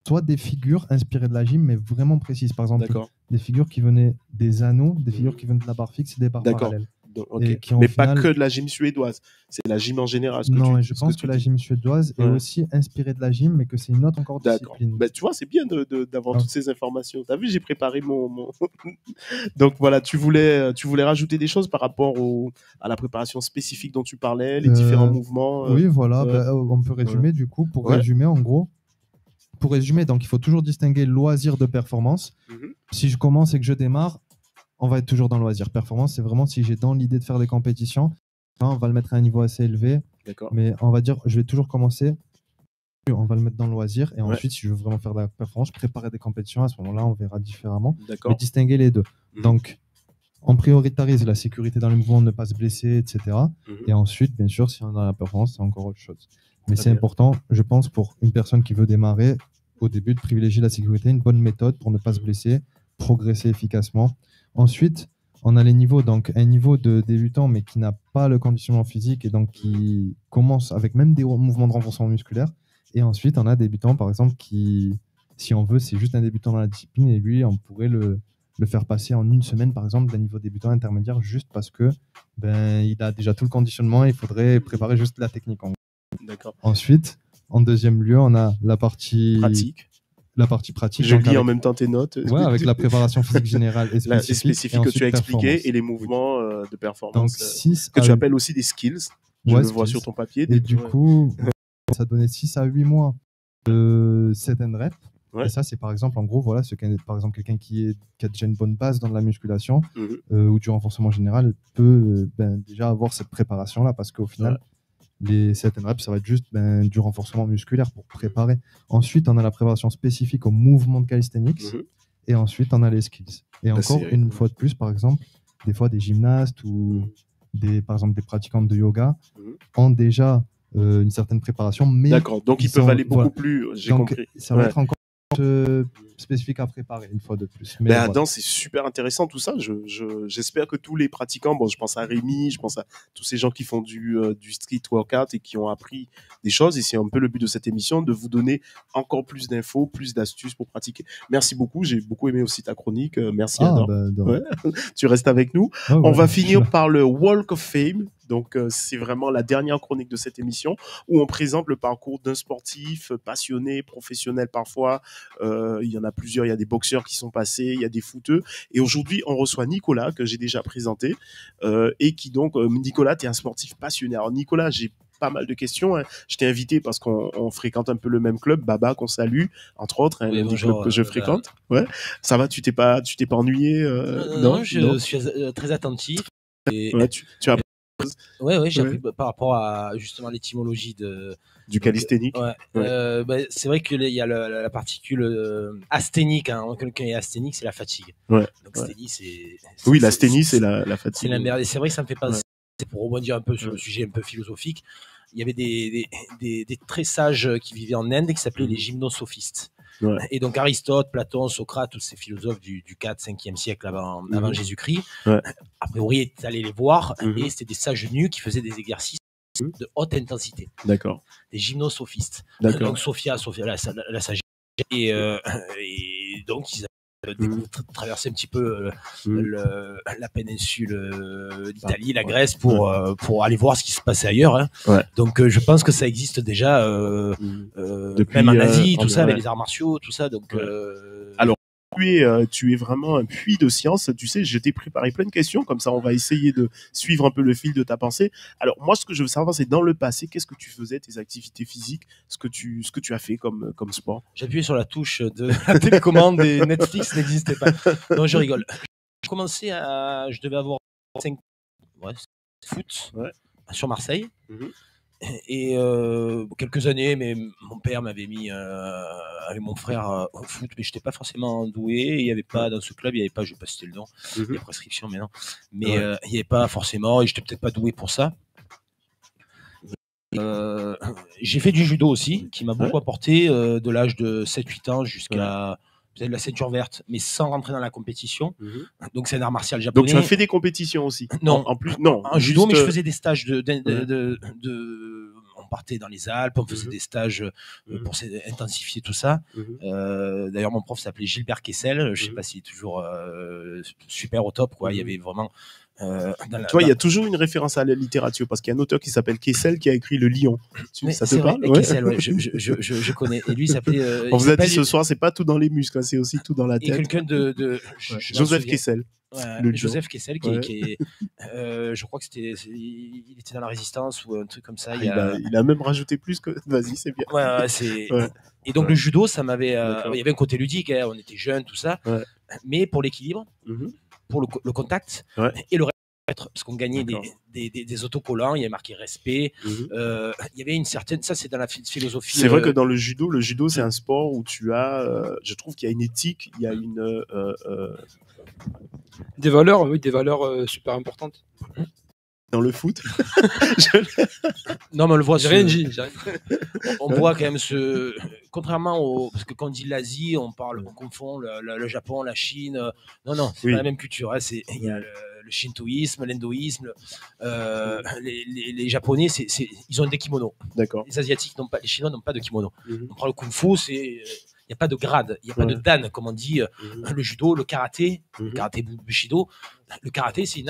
soit des figures inspirées de la gym, mais vraiment précises. Par exemple, D'accord. des figures qui venaient des anneaux, des figures Mhm. qui venaient de la barre fixe et des barres D'accord. parallèles. Ok. Et qui, Mais final... pas que de la gym suédoise, c'est la gym en général. Non, et je pense que la gym suédoise est aussi inspirée de la gym, mais que c'est une autre encore discipline. Bah, tu vois, c'est bien d'avoir toutes ces informations. Tu as vu, j'ai préparé mon... Donc voilà, tu voulais rajouter des choses par rapport à la préparation spécifique dont tu parlais, les différents mouvements. Oui, voilà, on peut résumer du coup. Pour résumer, en gros, donc il faut toujours distinguer loisir de performance. Si je commence et que je démarre, on va être toujours dans le loisir. Performance, c'est vraiment si j'ai dans l'idée de faire des compétitions, on va le mettre à un niveau assez élevé. Mais on va dire, je vais toujours commencer, on va le mettre dans le loisir. Et ensuite, si je veux vraiment faire de la performance, préparer des compétitions, à ce moment-là, on verra différemment. Mais distinguer les deux. Donc, on prioritarise la sécurité dans les mouvements, ne pas se blesser, etc. Et ensuite, bien sûr, si on a la performance, c'est encore autre chose. Mais c'est important, je pense, pour une personne qui veut démarrer, au début, de privilégier la sécurité, une bonne méthode pour ne pas se blesser, progresser efficacement. Ensuite, on a les niveaux, donc un niveau de débutant, mais qui n'a pas le conditionnement physique et donc qui commence avec même des mouvements de renforcement musculaire. Et ensuite, on a des débutants, par exemple, qui, si on veut, c'est juste un débutant dans la discipline et lui, on pourrait le faire passer en une semaine, par exemple, d'un niveau débutant intermédiaire, juste parce que il a déjà tout le conditionnement et il faudrait préparer juste la technique. D'accord. Ensuite, en deuxième lieu, on a la partie pratique. Je lis en même temps tes notes. Ouais, avec la préparation physique générale et spécifique que tu as expliqué et les mouvements de performance donc, que tu appelles aussi des skills. Je le vois sur ton papier. Et du coup, ça donnait 6 à 8 mois de set and rep. Et ça, c'est par exemple, en gros, voilà, par exemple, quelqu'un qui a déjà une bonne base dans la musculation ou du renforcement général peut déjà avoir cette préparation-là parce qu'au final, les set and reps, ça va être juste du renforcement musculaire pour préparer. Ensuite, on a la préparation spécifique au mouvement de calisthenics et ensuite, on a les skills. Et encore une fois de plus, par exemple, des fois, des gymnastes ou par exemple, des pratiquantes de yoga ont déjà une certaine préparation. D'accord, donc ils peuvent aller beaucoup plus, j'ai compris. Ça va être encore spécifique à préparer une fois de plus. Mais Adam, c'est super intéressant tout ça. J'espère que tous les pratiquants, je pense à Rémi, je pense à tous ces gens qui font du street workout et qui ont appris des choses. Et c'est un peu le but de cette émission, de vous donner encore plus d'infos, plus d'astuces pour pratiquer. Merci beaucoup. J'ai beaucoup aimé aussi ta chronique. Merci Adam. Tu restes avec nous. On va finir par le Walk of Fame. Donc, c'est vraiment la dernière chronique de cette émission où on présente le parcours d'un sportif passionné, professionnel parfois. Il y en a plusieurs. Il y a des boxeurs qui sont passés, il y a des footeux. Et aujourd'hui, on reçoit Nicolas, que j'ai déjà présenté. Et qui donc, Nicolas, tu es un sportif passionné. Alors, Nicolas, j'ai pas mal de questions. Je t'ai invité parce qu'on fréquente un peu le même club, Baba, qu'on salue, entre autres, un des clubs que je fréquente. Ouais. Ça va, tu t'es pas ennuyé Non, je suis très attentif. Et... Ouais, tu as Ouais, j'ai appris par rapport à justement l'étymologie du calisthénique. C'est vrai qu'il y a la particule asthénique. Quand quelqu'un est asthénique, c'est la fatigue. Donc asthénie, oui, l'asthénie, c'est la fatigue. C'est la merde. Et c'est vrai que ça me fait penser, pour rebondir un peu sur le sujet un peu philosophique, il y avait des très sages qui vivaient en Inde et qui s'appelaient les gymnosophistes. Et donc Aristote, Platon, Socrate, tous ces philosophes du 4-5e siècle avant Jésus-Christ, a priori étaient allés les voir et c'était des sages nus qui faisaient des exercices de haute intensité. D'accord. Des gymnosophistes. D'accord. Donc Sophia la sagesse. Et donc ils traverser un petit peu la péninsule d'Italie, la Grèce pour aller voir ce qui se passait ailleurs. Donc je pense que ça existe déjà même en Asie, tout ça, avec les arts martiaux, tout ça. Donc alors tu es vraiment un puits de science. Tu sais, je t'ai préparé plein de questions, comme ça on va essayer de suivre un peu le fil de ta pensée. Alors moi, ce que je veux savoir, c'est dans le passé, qu'est-ce que tu faisais, tes activités physiques, ce que tu as fait comme sport. J'appuyais sur la touche de la télécommande et Netflix n'existait pas. Non, je rigole. Je devais avoir 5 foot sur Marseille. Et quelques années, mais mon père m'avait mis avec mon frère au foot, mais je n'étais pas forcément doué. Il y avait pas dans ce club, il n'y avait pas, je ne vais pas citer le nom, il y a prescription, mais non. Mais il n'y avait pas forcément, et je n'étais peut-être pas doué pour ça. J'ai fait du judo aussi, qui m'a beaucoup apporté de l'âge de 7-8 ans jusqu'à peut-être la ceinture verte, mais sans rentrer dans la compétition. Donc c'est un art martial japonais. Donc tu as fait des compétitions aussi? Non. En plus, non. En judo, mais je faisais des stages on partait dans les Alpes, on faisait des stages pour intensifier tout ça. D'ailleurs, mon prof s'appelait Gilbert Kessel. Je ne sais pas s'il est toujours super au top, quoi. Il y avait vraiment Tu vois, il y a toujours une référence à la littérature parce qu'il y a un auteur qui s'appelle Kessel qui a écrit Le Lion. Ça te parle? Kessel, ouais, je connais. Et lui, il s'appelait. On vous a dit ce soir, c'est pas tout dans les muscles, hein, c'est aussi tout dans la tête. Et quelqu'un de Joseph Kessel. Joseph Kessel, qui est, je crois que il était dans la Résistance ou un truc comme ça. Il a même rajouté plus que. Vas-y, c'est bien. Ouais. Et donc le judo, ça m'avait. Il y avait un côté ludique, hein, on était jeunes, tout ça. Ouais. Mais pour l'équilibre, pour le contact et le parce qu'on gagnait des autocollants, il y avait marqué respect, il y avait une certaine, ça c'est dans la philosophie. C'est vrai que dans le judo c'est un sport où tu as, je trouve qu'il y a une éthique, il y a une des valeurs, oui, des valeurs super importantes. Dans le foot. Non, mais on le voit. J'ai rien dit. On voit quand même contrairement au, parce que quand on dit l'Asie, on confond le Japon, la Chine. Non, c'est pas la même culture. Hein. Il y a le shintoïsme, l'hindouisme. Les Japonais, ils ont des kimonos. D'accord. Les Asiatiques les Chinois n'ont pas de kimono. On prend le kung-fu, il n'y a pas de grade, il n'y a pas de dan, comme on dit. Le judo, le karaté, le karaté bushido, le karaté, c'est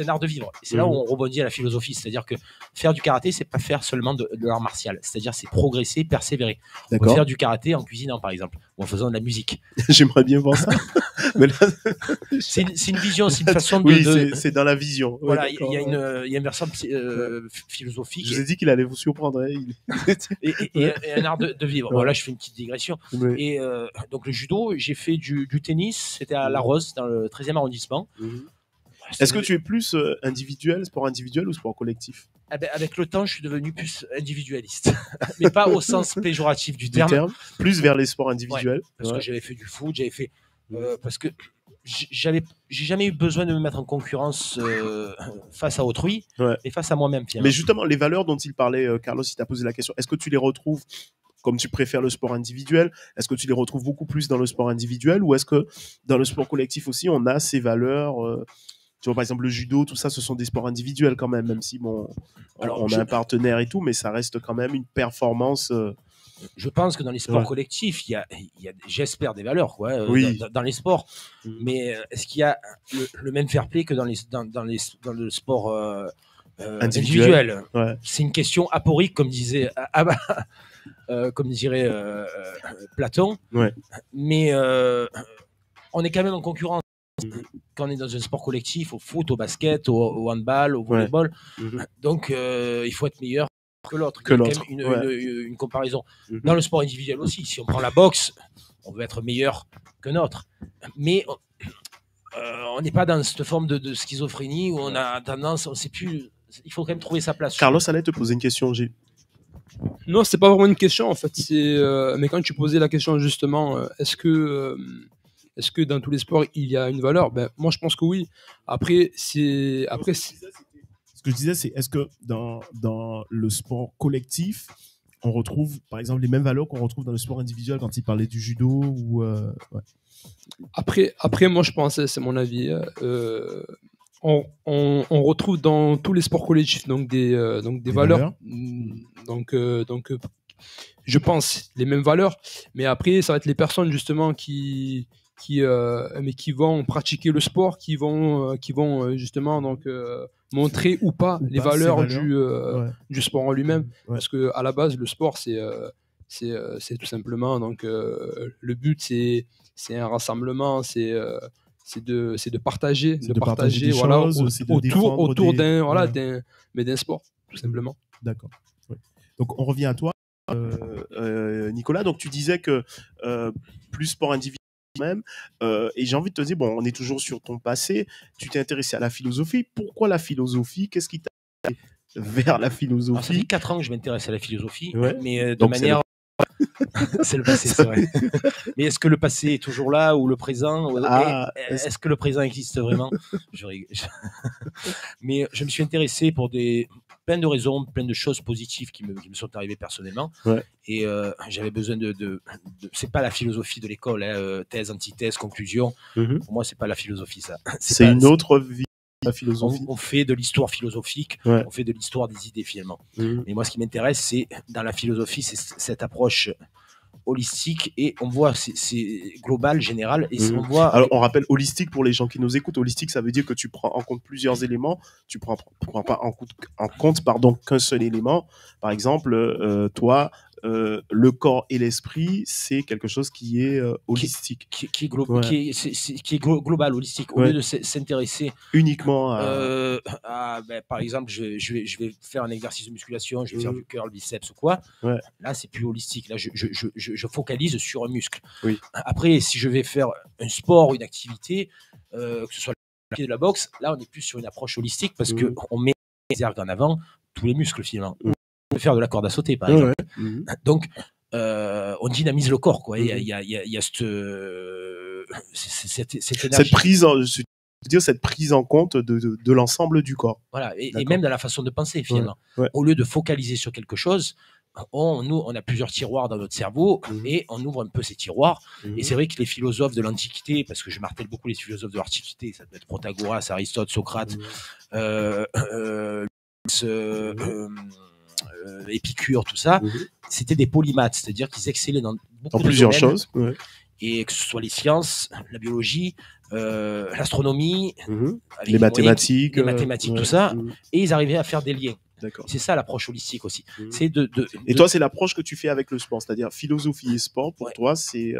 un art de vivre. Et c'est là où on rebondit à la philosophie. C'est-à-dire que faire du karaté, c'est pas faire seulement de l'art martial. C'est-à-dire c'est progresser, persévérer. On peut faire du karaté en cuisinant, par exemple, ou en faisant de la musique. J'aimerais bien voir ça. Mais là... c'est une vision, c'est une façon de... Oui, c'est dans la vision. Voilà, il y a une version philosophique. Je vous ai dit qu'il allait vous surprendre. Hein. et un art de vivre. Voilà, je fais une petite digression. Et donc le judo, j'ai fait du tennis, c'était à La Rose, dans le 13e arrondissement. Est-ce que tu es plus sport individuel ou sport collectif? Avec le temps, je suis devenu plus individualiste, mais pas au sens péjoratif du terme. Plus vers les sports individuels. Parce que j'avais fait du foot, parce que j'ai jamais eu besoin de me mettre en concurrence face à autrui et face à moi-même. Mais justement, les valeurs dont il parlait, Carlos, il t'a posé la question, est-ce que tu les retrouves comme tu préfères le sport individuel? Est-ce que tu les retrouves beaucoup plus dans le sport individuel ou est-ce que dans le sport collectif aussi, on a ces valeurs tu vois, par exemple, le judo, tout ça, ce sont des sports individuels quand même si on a un partenaire et tout, mais ça reste quand même une performance. Je pense que dans les sports collectifs, il y a j'espère, des valeurs dans les sports. Mais est-ce qu'il y a le même fair play que dans le sport individuel? C'est une question aporique, comme disait comme dirait Platon. Mais on est quand même en concurrence. Quand on est dans un sport collectif, au foot, au basket, au handball, au volleyball, donc il faut être meilleur que l'autre. Il y a quand même une comparaison. Dans le sport individuel aussi, si on prend la boxe, on veut être meilleur que l'autre. Mais on n'est pas dans cette forme de schizophrénie où on a tendance, on ne sait plus. Il faut quand même trouver sa place. Carlos allait te poser une question, Gilles. Non, c'est pas vraiment une question en fait. Mais quand tu posais la question justement, est-ce que dans tous les sports il y a une valeur? Moi je pense que oui. Après ce que je disais, c'est est-ce que dans le sport collectif, on retrouve par exemple les mêmes valeurs qu'on retrouve dans le sport individuel quand il parlait du judo ou Après, moi je pense, c'est mon avis. On retrouve dans tous les sports collectifs donc des valeurs. Donc, je pense les mêmes valeurs, mais après ça va être les personnes justement qui vont pratiquer le sport, qui vont justement montrer ou pas les valeurs du sport en lui-même, parce que à la base le sport c'est tout simplement le but c'est un rassemblement, c'est de partager voilà, autour d'un sport tout simplement. D'accord. Donc on revient à toi, Nicolas. Donc tu disais que plus sport individuel même, et j'ai envie de te dire, on est toujours sur ton passé, tu t'es intéressé à la philosophie. Pourquoi la philosophie? Qu'est-ce qui t'a amené vers la philosophie? Alors, ça fait 4 ans que je m'intéresse à la philosophie, mais de manière... C'est le passé, c'est vrai. Mais est-ce que le passé est toujours là ou le présent? Est-ce que le présent existe vraiment? Mais je me suis intéressé pour plein de raisons, plein de choses positives qui me sont arrivées personnellement. Et j'avais besoin c'est pas la philosophie de l'école, thèse, antithèse, conclusion. Pour moi, c'est pas la philosophie, ça. C'est une autre vie. La philosophie. On fait de l'histoire philosophique, on fait de l'histoire des idées finalement. Mais moi, ce qui m'intéresse, c'est dans la philosophie, c'est cette approche holistique et on voit c'est global, général et on voit. Alors on rappelle holistique pour les gens qui nous écoutent. Holistique, ça veut dire que tu prends en compte plusieurs éléments. Tu prends pas en compte qu'un seul élément. Par exemple, toi. Le corps et l'esprit, c'est quelque chose qui est holistique. Qui est global, holistique, au lieu de s'intéresser uniquement à... par exemple, je vais faire un exercice de musculation, je vais faire du curl, biceps ou quoi. Là, c'est plus holistique. Là, je focalise sur un muscle. Après, si je vais faire un sport, une activité, que ce soit de la boxe, là, on est plus sur une approche holistique parce qu'on met les ergs en avant, tous les muscles finalement. On peut faire de la corde à sauter, par exemple. Donc, on dynamise le corps, quoi. Il y a cette prise, cette prise en compte de l'ensemble du corps. Voilà, et même dans la façon de penser, finalement. Au lieu de focaliser sur quelque chose, on a plusieurs tiroirs dans notre cerveau et on ouvre un peu ces tiroirs. Et c'est vrai que les philosophes de l'Antiquité, parce que je martèle beaucoup les philosophes de l'Antiquité, ça peut être Protagoras, Aristote, Socrate, Épicure, tout ça, c'était des polymathes, c'est-à-dire qu'ils excellaient dans beaucoup de plusieurs domaines, choses, et que ce soit les sciences, la biologie, l'astronomie, les mathématiques, tout ça, et ils arrivaient à faire des liens. C'est ça l'approche holistique aussi. Et toi, c'est l'approche que tu fais avec le sport, c'est-à-dire philosophie et sport. Pour toi, c'est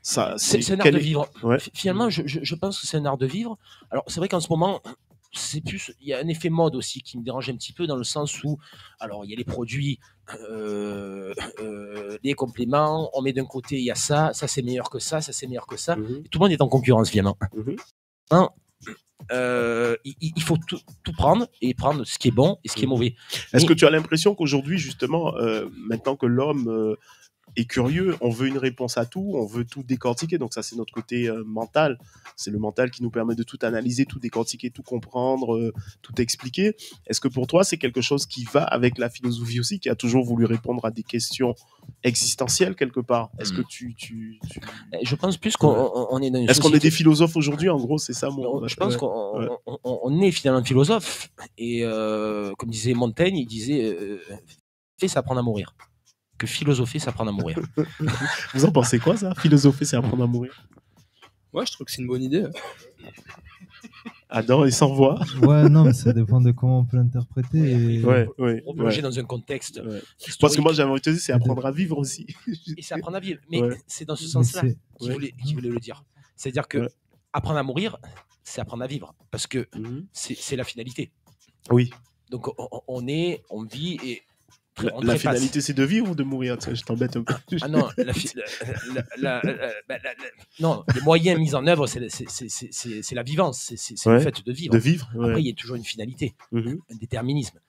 ça. C'est un art de vivre. Finalement, je pense que c'est un art de vivre. Alors, c'est vrai qu'en ce moment, c'est plus, il y a un effet mode aussi qui me dérange un petit peu dans le sens où, alors il y a les produits, les compléments, on met d'un côté il y a ça c'est meilleur que ça c'est meilleur que ça, et tout le monde est en concurrence finalement. Il faut tout prendre et prendre ce qui est bon et ce qui est mauvais. Est-ce que tu as l'impression qu'aujourd'hui justement, maintenant que l'homme est curieux, on veut une réponse à tout, on veut tout décortiquer, donc ça c'est notre côté mental, c'est le mental qui nous permet de tout analyser, tout décortiquer, tout comprendre, tout expliquer. Est-ce que pour toi c'est quelque chose qui va avec la philosophie aussi, qui a toujours voulu répondre à des questions existentielles quelque part? Est-ce que Je pense plus qu'on est dans une Est-ce qu'on est des philosophes aujourd'hui, en gros, c'est ça Je pense qu'on est finalement philosophe, et comme disait Montaigne, il disait c'est apprendre à mourir. Que philosopher, c'est apprendre à mourir. Vous en pensez quoi, ça? Philosopher, c'est apprendre à mourir? Ouais, je trouve que c'est une bonne idée. Adam, il s'envoie. Ouais, non, mais ça dépend de comment on peut l'interpréter. Replonger dans un contexte. Parce que moi, j'avais envie de te dire, c'est apprendre à vivre aussi. Et c'est apprendre à vivre. Mais c'est dans ce sens-là qu'il voulait le dire. C'est-à-dire que apprendre à mourir, c'est apprendre à vivre. Parce que c'est la finalité. Oui. Donc, on vit et. La finalité, c'est de vivre ou de mourir? Je t'embête un peu. Ah non, non, les moyens mis en œuvre, c'est la vivance, c'est le fait de vivre. De vivre. Après, il y a toujours une finalité, un déterminisme.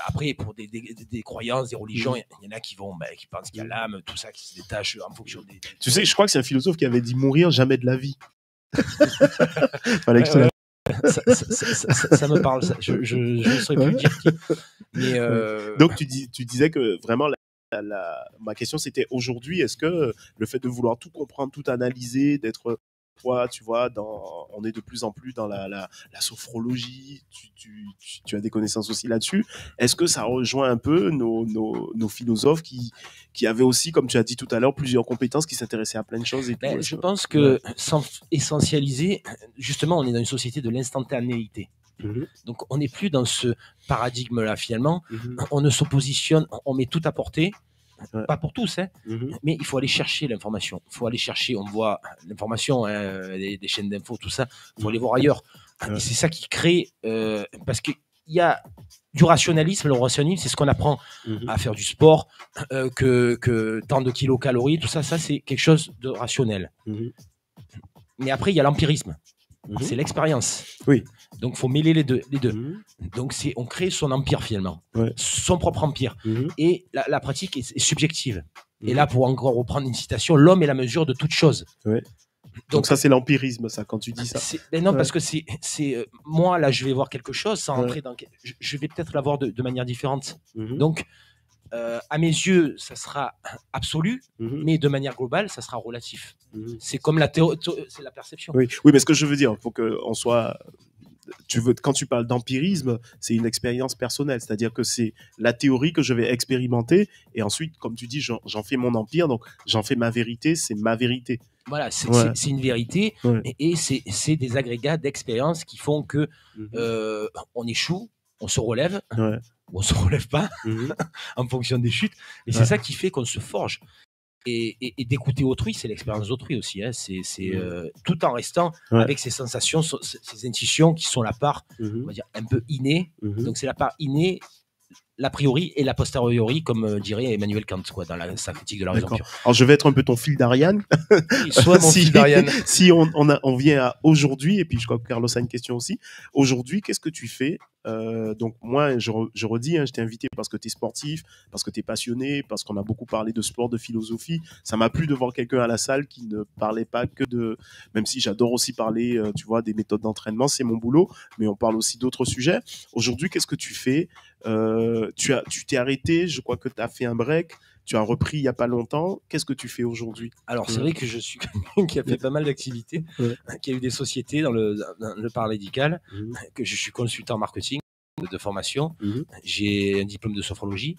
Après, pour des croyances, des religions, il y en a qui pensent qu'il y a l'âme, tout ça qui se détache en fonction des. Tu sais, je crois que c'est un philosophe qui avait dit mourir jamais de la vie. Fallait que je te ça me parle, ça. Je ne saurais plus dire qui. Mais donc tu disais que vraiment ma question c'était aujourd'hui, est-ce que le fait de vouloir tout comprendre, tout analyser, d'être tu vois, on est de plus en plus dans la sophrologie, tu as des connaissances aussi là-dessus. Est-ce que ça rejoint un peu nos philosophes qui avaient aussi, comme tu as dit tout à l'heure, plusieurs compétences, qui s'intéressaient à plein de choses et tout? Je pense que sans essentialiser, justement, on est dans une société de l'instantanéité. Donc on n'est plus dans ce paradigme-là finalement. On ne s'oppositionne, on met tout à portée. Pas pour tous, mais il faut aller chercher l'information. Il faut aller chercher, on voit l'information, des chaînes d'infos, tout ça, il faut aller voir ailleurs. Et c'est ça qui crée, parce qu'il y a du rationalisme. Le rationalisme, c'est ce qu'on apprend à faire du sport, que tant de kilocalories, tout ça, c'est quelque chose de rationnel. Mais après, il y a l'empirisme. C'est l'expérience. Oui. Donc, il faut mêler les deux. Donc, on crée son empire, finalement. Son propre empire. Et la pratique est subjective. Et là, pour encore reprendre une citation, l'homme est la mesure de toute chose. Donc ça, c'est l'empirisme, ça, quand tu dis ça. Non, parce que c'est moi, là, je vais voir quelque chose sans rentrer dans... Je vais peut-être la voir de manière différente. Donc, à mes yeux, ça sera absolu, mais de manière globale, ça sera relatif. C'est comme c'est la perception. Oui, mais ce que je veux dire, pour qu'on soit... quand tu parles d'empirisme, c'est une expérience personnelle, c'est-à-dire que c'est la théorie que je vais expérimenter et ensuite, comme tu dis, j'en fais mon empire, donc j'en fais ma vérité, c'est ma vérité. Voilà, c'est une vérité et c'est des agrégats d'expérience qui font que on échoue, on se relève, ou on se relève pas en fonction des chutes. Et c'est ça qui fait qu'on se forge. Et d'écouter autrui, c'est l'expérience d'autrui aussi. Hein. C'est tout en restant avec ces sensations, ces intuitions qui sont la part, on va dire, un peu innée. Donc c'est la part innée, l'a priori et la posteriori, comme dirait Emmanuel Kant, quoi, dans sa critique de la raison pure. Alors je vais être un peu ton fil d'Ariane. Soit mon fil d'Ariane. Si on vient à aujourd'hui, et puis je crois que Carlos a une question aussi. Aujourd'hui, qu'est-ce que tu fais? Donc moi, je redis, hein, je t'ai invité parce que tu es sportif, parce que tu es passionné, parce qu'on a beaucoup parlé de sport, de philosophie. Ça m'a plu de voir quelqu'un à la salle qui ne parlait pas que de... Même si j'adore aussi parler, tu vois, des méthodes d'entraînement, c'est mon boulot, mais on parle aussi d'autres sujets. Aujourd'hui, qu'est-ce que tu fais? Tu t'es arrêté, je crois que tu as fait un break, tu as repris il n'y a pas longtemps. Qu'est-ce que tu fais aujourd'hui? Alors, c'est vrai que je suis quelqu'un qui a fait pas mal d'activités, qui a eu des sociétés dans le paramédical, que je suis consultant marketing de formation. J'ai un diplôme de sophrologie.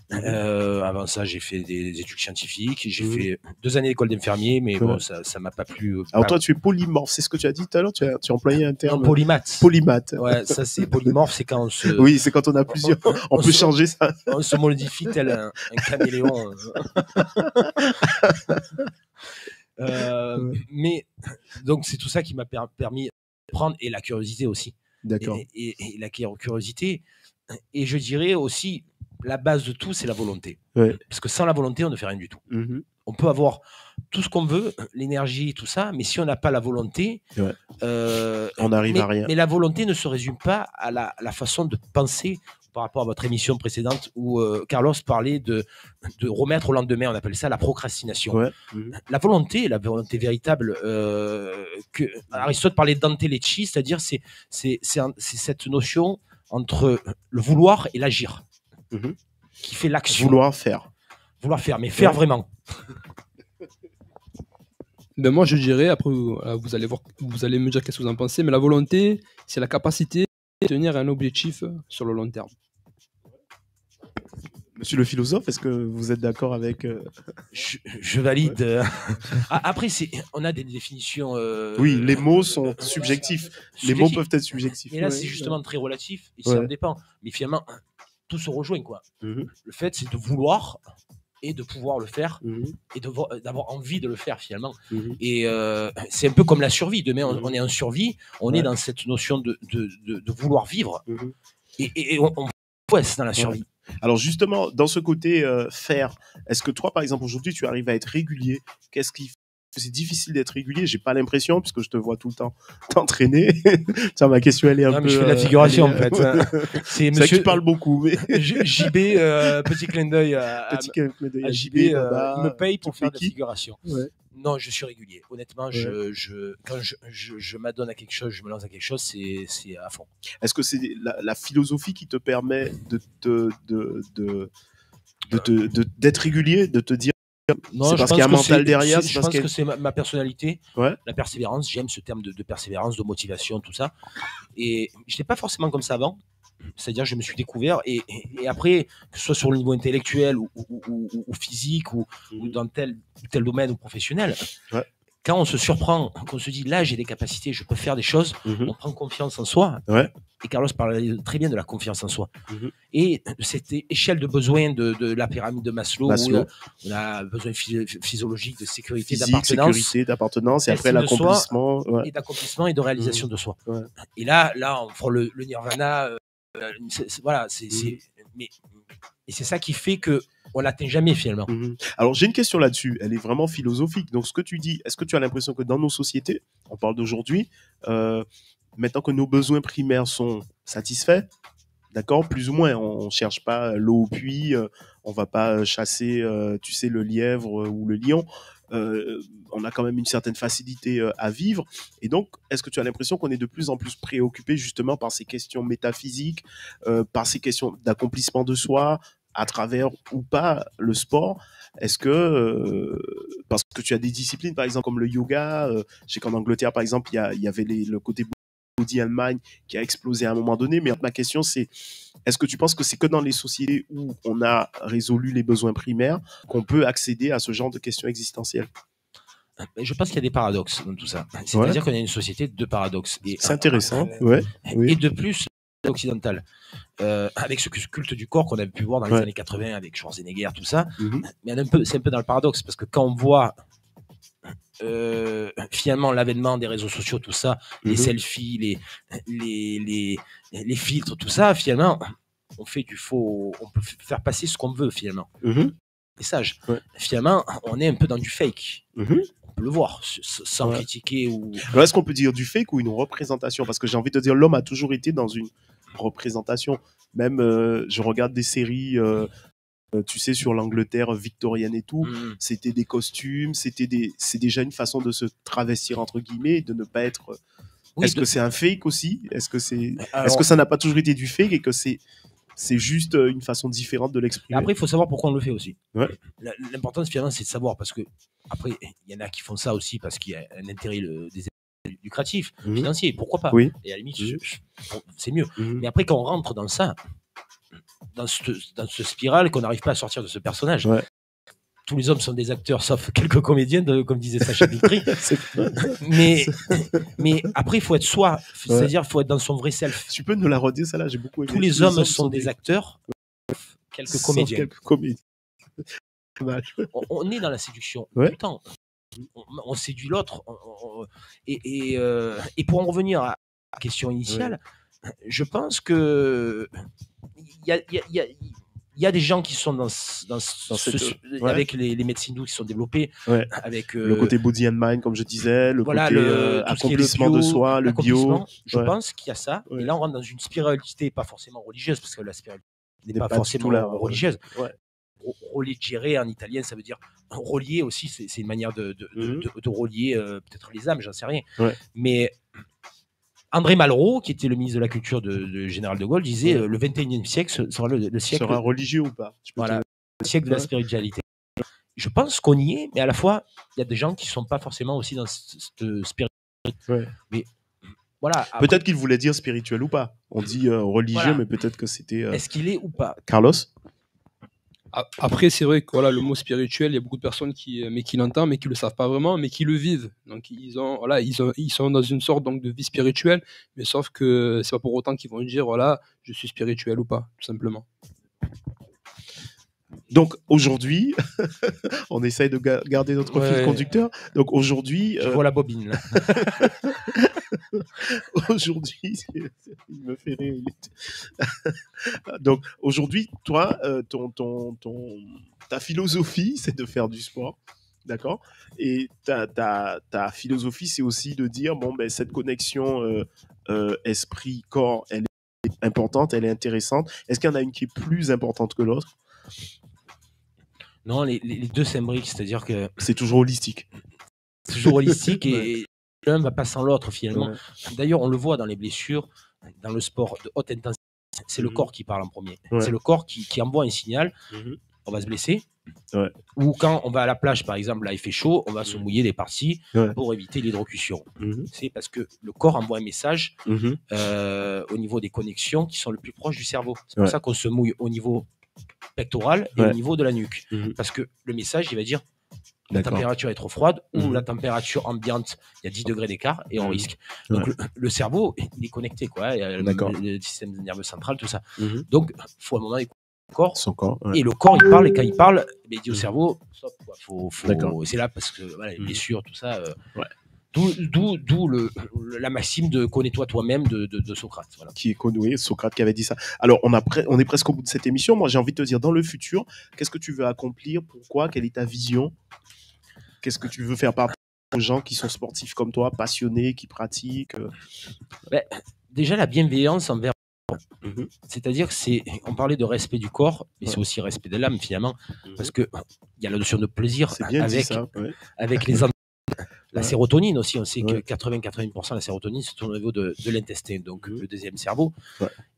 Avant ça, j'ai fait des études scientifiques. J'ai fait 2 années d'école d'infirmier, mais bon, ça m'a pas plu. Alors toi, tu es polymorphe, c'est ce que tu as dit tout à l'heure. Tu as employé un terme. Non, polymath. Polymath. Ouais, ça c'est polymorphe, c'est quand on se. Oui, c'est quand on a plusieurs. On peut changer ça. On se modifie tel un caméléon. Mais donc c'est tout ça qui m'a permis de prendre, et la curiosité aussi. D'accord. Et la curiosité, et je dirais aussi, la base de tout, c'est la volonté. Parce que sans la volonté, on ne fait rien du tout. On peut avoir tout ce qu'on veut, l'énergie, tout ça, mais si on n'a pas la volonté, on n'arrive à rien. Mais la volonté ne se résume pas à la façon de penser. Par rapport à votre émission précédente où Carlos parlait de remettre au lendemain, on appelle ça la procrastination. La volonté véritable, que Aristote parlait d'antelechy, c'est-à-dire c'est cette notion entre le vouloir et l'agir qui fait l'action. Vouloir faire, mais faire vraiment. Ben moi, je dirais, après, vous allez me dire qu'est-ce que vous en pensez, mais la volonté, c'est la capacité de tenir un objectif sur le long terme. Monsieur le philosophe, est-ce que vous êtes d'accord avec Je valide. Après, on a des définitions. Oui, les mots sont subjectifs. Les mots peuvent être subjectifs. Et là, c'est justement très relatif et ça en dépend. Mais finalement, tout se rejoint, quoi. Le fait, c'est de vouloir et de pouvoir le faire et d'avoir envie de le faire, finalement. Et c'est un peu comme la survie. Demain, on est en survie, on est dans cette notion de vouloir vivre. Et on est dans la survie. Alors justement, dans ce côté faire, est-ce que toi, par exemple, aujourd'hui, tu arrives à être régulier? Qu'est-ce qui fait que c'est difficile d'être régulier? J'ai pas l'impression, puisque je te vois tout le temps t'entraîner. Tiens, ma question, elle est un peu... je fais de la figuration, en fait. C'est vrai que tu parles beaucoup. Mais... JB, petit clin d'œil à JB, il me paye pour faire de la figuration. Non, je suis régulier. Honnêtement, quand je m'adonne à quelque chose, je me lance à quelque chose, c'est à fond. Est-ce que c'est la philosophie qui te permet d'être régulier, de te dire non, c'est parce qu'il y a un mental derrière? Je pense que c'est ma personnalité, la persévérance. J'aime ce terme de persévérance, de motivation, tout ça. Et je n'étais pas forcément comme ça avant. C'est-à-dire, je me suis découvert et après, que ce soit sur le niveau intellectuel ou physique ou dans tel domaine ou professionnel, quand on se surprend, qu'on se dit là, j'ai des capacités, je peux faire des choses, on prend confiance en soi. Et Carlos parlait très bien de la confiance en soi. Et cette échelle de besoins de la pyramide de Maslow. Où on a besoin physiologique, de sécurité, d'appartenance, et après l'accomplissement. Et d'accomplissement et de réalisation de soi. Et là, on fera le nirvana. Voilà, et c'est ça qui fait que on l'atteint jamais finalement. Alors j'ai une question là-dessus, elle est vraiment philosophique. Donc ce que tu dis, est-ce que tu as l'impression que dans nos sociétés, on parle d'aujourd'hui, maintenant que nos besoins primaires sont satisfaits, d'accord, plus ou moins, on cherche pas l'eau au puits, on va pas chasser, tu sais, le lièvre ou le lion. On a quand même une certaine facilité à vivre. Et donc, est-ce que tu as l'impression qu'on est de plus en plus préoccupé justement par ces questions métaphysiques, par ces questions d'accomplissement de soi, à travers ou pas le sport? Est-ce que, parce que tu as des disciplines, par exemple, comme le yoga, je sais qu'en Angleterre, par exemple, il y avait le côté Body and Mind qui a explosé à un moment donné. Mais ma question, c'est est-ce que tu penses que c'est que dans les sociétés où on a résolu les besoins primaires qu'on peut accéder à ce genre de questions existentielles? Je pense qu'il y a des paradoxes dans tout ça. C'est-à-dire qu'on a une société de paradoxes. C'est intéressant. Et de plus, occidentale, avec ce culte du corps qu'on avait pu voir dans les années 80 avec Schwarzenegger, tout ça. Mais c'est un peu dans le paradoxe, parce que quand on voit finalement l'avènement des réseaux sociaux, tout ça, les selfies, les filtres, tout ça, finalement, on fait du faux, on peut faire passer ce qu'on veut finalement. Message. Finalement, on est un peu dans du fake. On peut le voir sans critiquer ou. Alors, est-ce qu'on peut dire du fake ou une représentation? Parce que j'ai envie de dire, l'homme a toujours été dans une représentation. Même, je regarde des séries. Tu sais, sur l'Angleterre victorienne et tout, c'était des costumes, c'est déjà une façon de se travestir entre guillemets et de ne pas être. Est-ce que c'est un fake aussi? Est-ce que ça n'a pas toujours été du fake et que c'est juste une façon différente de l'exprimer? Après, il faut savoir pourquoi on le fait aussi. L'important finalement, c'est de savoir, parce que après, il y en a qui font ça aussi parce qu'il y a un intérêt lucratif, financier. Pourquoi pas? Et à la limite, c'est mieux. Mais après, quand on rentre dans ça, dans ce spirale, qu'on n'arrive pas à sortir de ce personnage. Tous les hommes sont des acteurs, sauf quelques comédiens, comme disait Sacha Guitry. mais après, il faut être soi. C'est-à-dire, il faut être dans son vrai self. Tu peux nous la redire, ça là, j'ai beaucoup aimé. Tous les hommes sont des acteurs, quelques comédiens. On est dans la séduction tout le temps. On séduit l'autre. Et pour en revenir à la question initiale, je pense que il y a des gens qui sont avec les médecines douces qui sont développés, avec le côté body and mind, comme je disais, le côté accomplissement de soi, le bio. Je pense qu'il y a ça. Et là, on rentre dans une spiritualité pas forcément religieuse, parce que la spiritualité n'est pas forcément religieuse. Religere en italien, ça veut dire relier aussi. C'est une manière de relier peut-être les âmes, j'en sais rien. Mais André Malraux, qui était le ministre de la Culture de Général de Gaulle, disait le 21e siècle sera le siècle. Sera religieux ou pas? Voilà, le siècle de la spiritualité. Je pense qu'on y est, mais à la fois, il y a des gens qui ne sont pas forcément aussi dans cette spiritualité. Mais voilà. Peut-être qu'il voulait dire spirituel ou pas. On dit religieux, mais peut-être que c'était. Est-ce qu'il est ou pas? Carlos? Après, c'est vrai que le mot spirituel, il y a beaucoup de personnes qui l'entendent, mais qui ne le savent pas vraiment, mais qui le vivent. Donc, ils sont dans une sorte de vie spirituelle, mais sauf que c'est pas pour autant qu'ils vont dire, je suis spirituel ou pas, tout simplement. Donc, aujourd'hui, on essaye de garder notre fil conducteur. Donc, aujourd'hui... Je vois la bobine, là. Aujourd'hui, il me fait rire. Donc, aujourd'hui, toi, ta philosophie, c'est de faire du sport. D'accord? Et ta philosophie, c'est aussi de dire, cette connexion esprit-corps, elle est importante, elle est intéressante. Est-ce qu'il y en a une qui est plus importante que l'autre? Non, les deux s'imbriquent, c'est-à-dire que... C'est toujours holistique. C'est toujours holistique et l'un ne va pas sans l'autre, finalement. D'ailleurs, on le voit dans les blessures, dans le sport de haute intensité. C'est le corps qui parle en premier. C'est le corps qui envoie un signal. On va se blesser. Ou quand on va à la plage, par exemple, là il fait chaud, on va se mouiller des parties pour éviter l'hydrocution. C'est parce que le corps envoie un message au niveau des connexions qui sont le plus proches du cerveau. C'est pour ça qu'on se mouille au niveau pectoral et au niveau de la nuque. Parce que le message, il va dire la température est trop froide ou la température ambiante, il y a 10 degrés d'écart et on risque. Donc le cerveau, il est connecté, quoi. Il y a le système nerveux central, tout ça. Donc il faut à un moment écouter son corps. Et le corps, il parle, et quand il parle, il dit au cerveau, stop, c'est là parce que les blessures, tout ça. D'où la maxime de connais-toi toi-même de Socrate. Voilà. Qui est connu, Socrate qui avait dit ça. Alors, on est presque au bout de cette émission. Moi, j'ai envie de te dire, dans le futur, qu'est-ce que tu veux accomplir? Pourquoi? Quelle est ta vision? Qu'est-ce que tu veux faire par aux gens qui sont sportifs comme toi, passionnés, qui pratiquent? Déjà, la bienveillance envers. C'est-à-dire que on parlait de respect du corps, mais c'est aussi respect de l'âme, finalement. Parce qu'il y a la notion de plaisir avec les la sérotonine aussi, on sait que 80% de la sérotonine se trouve au niveau de l'intestin, donc le deuxième cerveau.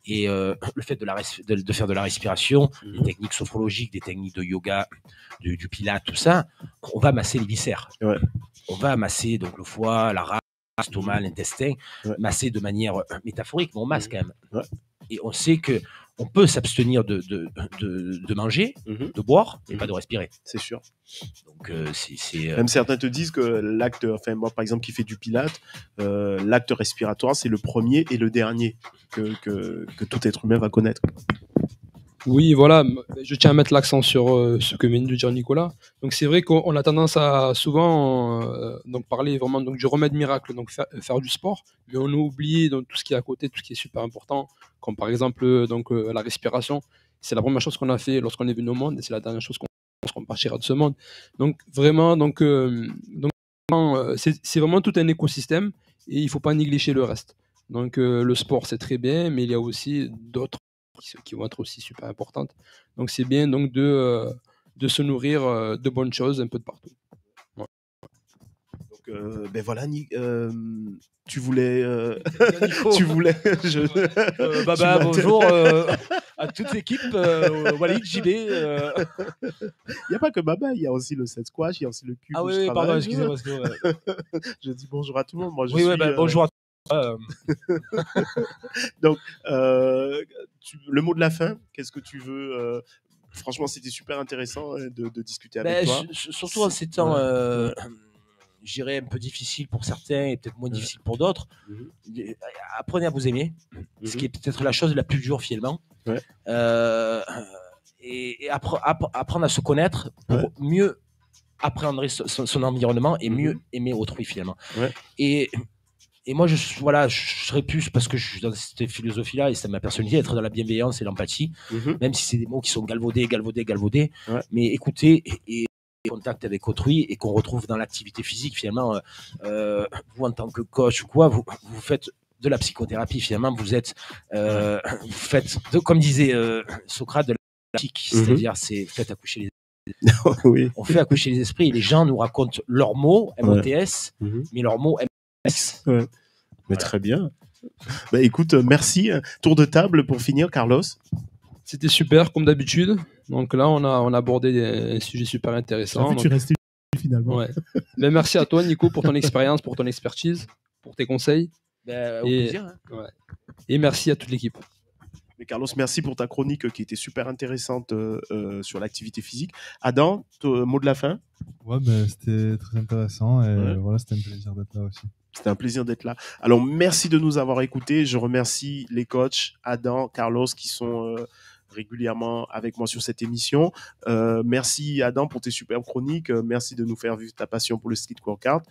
Et le fait de faire de la respiration, des techniques sophrologiques, des techniques de yoga, du pilate, tout ça, on va masser les viscères. On va masser donc le foie, la rate, l'estomac, l'intestin, Ouais. masser de manière métaphorique, mais on masse quand même. Ouais. Et on sait que on peut s'abstenir de manger, de boire, et pas de respirer. C'est sûr. Donc, c'est Même certains te disent que l'acte, enfin moi par exemple qui fais du pilate, l'acte respiratoire c'est le premier et le dernier que tout être humain va connaître. Oui, voilà, je tiens à mettre l'accent sur ce que vient de dire Nicolas. Donc c'est vrai qu'on a tendance à souvent donc parler vraiment donc, du remède miracle, donc faire du sport, mais on a oublié donc, tout ce qui est à côté, tout ce qui est super important, comme par exemple donc, la respiration. C'est la première chose qu'on a fait lorsqu'on est venu au monde et c'est la dernière chose qu'on partira de ce monde. Donc vraiment, c'est vraiment tout un écosystème et il ne faut pas négliger le reste. Donc le sport c'est très bien, mais il y a aussi d'autres qui vont être aussi super importantes. Donc c'est bien donc de se nourrir de bonnes choses un peu de partout. Ouais. Donc ben voilà, tu voulais, Nico. tu voulais, Baba, tu bonjour à toute l'équipe, Walid, JB. Il n'y a pas que Baba, il y a aussi le set squash, il y a aussi le cube. Ah où oui, je oui, travaille. pardon, excusez-moi. Je dis bonjour à tout le monde. Moi, je Oui, suis, oui, bonjour à Donc, le mot de la fin, qu'est-ce que tu veux Franchement, c'était super intéressant de discuter avec toi. Surtout en ces temps, je dirais, un peu difficile pour certains et peut-être moins difficile pour d'autres. Apprenez à vous aimer, ce qui est peut-être la chose la plus dure finalement. Ouais. Et apprendre à se connaître pour mieux appréhender son environnement et mieux aimer autrui finalement. Ouais. Et moi, je serais plus, parce que je suis dans cette philosophie-là, et c'est ma personnalité, être dans la bienveillance et l'empathie, même si c'est des mots qui sont galvaudés. Ouais. Mais écoutez et contact avec autrui et qu'on retrouve dans l'activité physique, finalement, vous en tant que coach ou quoi, vous faites de la psychothérapie, finalement, vous faites, comme disait Socrate, de la psychique, c'est-à-dire, faites accoucher les Oui. on fait accoucher les esprits et les gens nous racontent leurs mots, MOTS, mais leurs mots MS. Ouais. Mais Voilà. très bien. Bah, écoute, merci. Tour de table pour finir, Carlos. C'était super, comme d'habitude. Donc là, on a abordé un sujet super intéressant. Tu restais finalement. Ouais. Ben, merci à toi, Nico, pour ton expérience, pour ton expertise, pour tes conseils. Au plaisir. Hein. Ouais. Et merci à toute l'équipe. Mais Carlos, merci pour ta chronique qui était super intéressante sur l'activité physique. Adam, mot de la fin? Ouais, ben, c'était très intéressant et voilà, c'était un plaisir d'être là aussi. C'était un plaisir d'être là. Alors, merci de nous avoir écoutés. Je remercie les coachs, Adam, Carlos, qui sont régulièrement avec moi sur cette émission. Merci, Adam, pour tes superbes chroniques. Merci de nous faire vivre ta passion pour le street workout.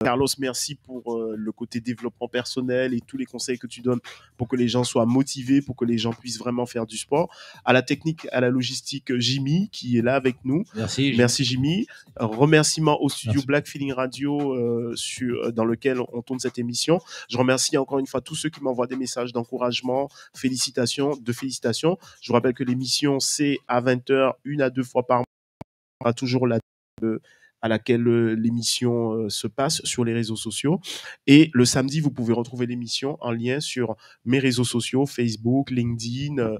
Carlos, merci pour le côté développement personnel et tous les conseils que tu donnes pour que les gens soient motivés, pour que les gens puissent vraiment faire du sport. À la technique, à la logistique, Jimmy, qui est là avec nous. Merci Jimmy. Remerciements au studio Black Feeling Radio dans lequel on tourne cette émission. Je remercie encore une fois tous ceux qui m'envoient des messages d'encouragement, félicitations. Je vous rappelle que l'émission, c'est à 20h, 1 à 2 fois par mois. On aura toujours la à laquelle l'émission se passe sur les réseaux sociaux. Et le samedi, vous pouvez retrouver l'émission en lien sur mes réseaux sociaux, Facebook, LinkedIn,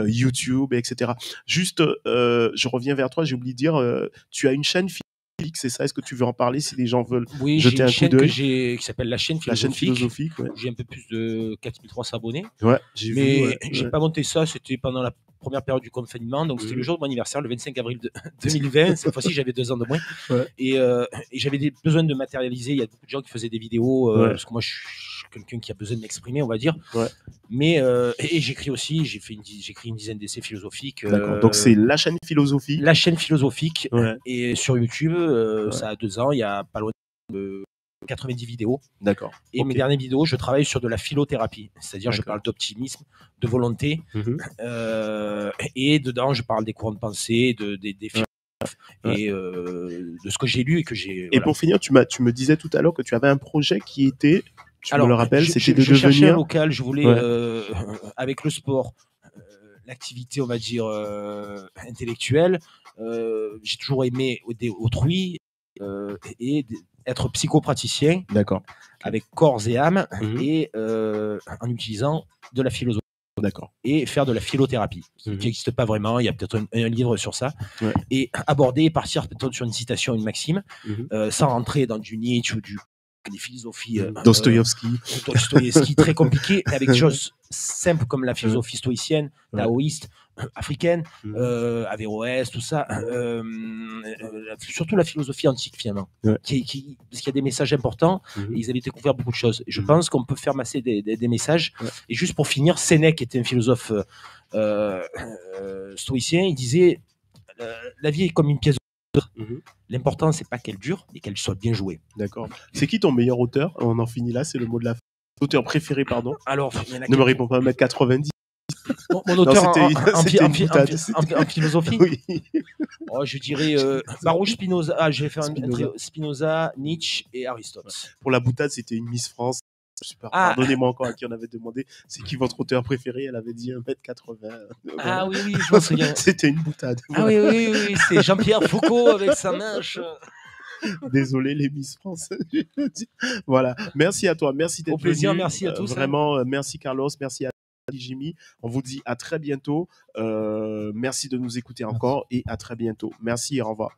YouTube, etc. Juste, je reviens vers toi, j'ai oublié de dire, tu as une chaîne philosophique, c'est ça? Est-ce que tu veux en parler si les gens veulent jeter un coup d'œil? Qui s'appelle la chaîne philosophique. Ouais. J'ai un peu plus de 4300 abonnés. Ouais, j'ai vu. J'ai pas monté ça, c'était pendant la première période du confinement, donc c'était le jour de mon anniversaire, le 25 avril 2020. Cette fois-ci, j'avais 2 ans de moins. Ouais. Et j'avais besoin de matérialiser. Il y a beaucoup de gens qui faisaient des vidéos, parce que moi, je suis quelqu'un qui a besoin de m'exprimer, on va dire. Ouais. Mais et j'écris aussi, j'écris une dizaine d'essais philosophiques. D'accord. Donc c'est la chaîne philosophique. La chaîne philosophique. Et sur YouTube, ça a 2 ans, il y a pas loin de 90 vidéos. D'accord. Et mes dernières vidéos, je travaille sur de la philothérapie. C'est-à-dire, je parle d'optimisme, de volonté. Et dedans, je parle des courants de pensée, des philosophes et de ce que j'ai lu et que j'ai. Et pour finir, tu me disais tout à l'heure que tu avais un projet qui était, me le rappelles, c'était de cherchais un devenir local. Je voulais, avec le sport, l'activité, on va dire, intellectuelle. J'ai toujours aimé autrui et être psychopraticien, avec corps et âme, et en utilisant de la philosophie. Et faire de la philothérapie, qui n'existe pas vraiment. Il y a peut-être un livre sur ça. Et aborder et partir peut-être sur une citation, une maxime, sans rentrer dans du Nietzsche ou du des philosophies Dostoïevski. très compliquées, avec des choses simples comme la philosophie stoïcienne, taoïste, africaine, Averroès, tout ça, surtout la philosophie antique finalement, parce qu'il y a des messages importants et ils avaient découvert beaucoup de choses. Et je pense qu'on peut faire masser des messages. Et juste pour finir, Sénèque était un philosophe stoïcien, il disait la vie est comme une pièce de l'important c'est pas qu'elle dure mais qu'elle soit bien jouée. D'accord. C'est qui ton meilleur auteur? On en finit là, c'est le mot de la fin. Auteur préféré, pardon. Alors, ne me réponds pas à 1m90. Mon auteur en philosophie. Oui. Oh, je dirais Baruch Spinoza. Ah, j'ai fait Spinoza, Nietzsche et Aristote. Pour la boutade, c'était une Miss France. Super. Pardonnez-moi encore à qui on avait demandé c'est qui votre auteur préféré. Elle avait dit 1m80. Ah oui, je m'en souviens. C'était une boutade. Ah oui, c'est Jean-Pierre Foucault avec sa mèche. Désolé les Miss France. Voilà. Merci à toi. Merci d'être venu. Au plaisir, merci à tous. Vraiment, merci Carlos, merci à Jimmy. On vous dit à très bientôt. Merci de nous écouter encore et à très bientôt. Merci et au revoir.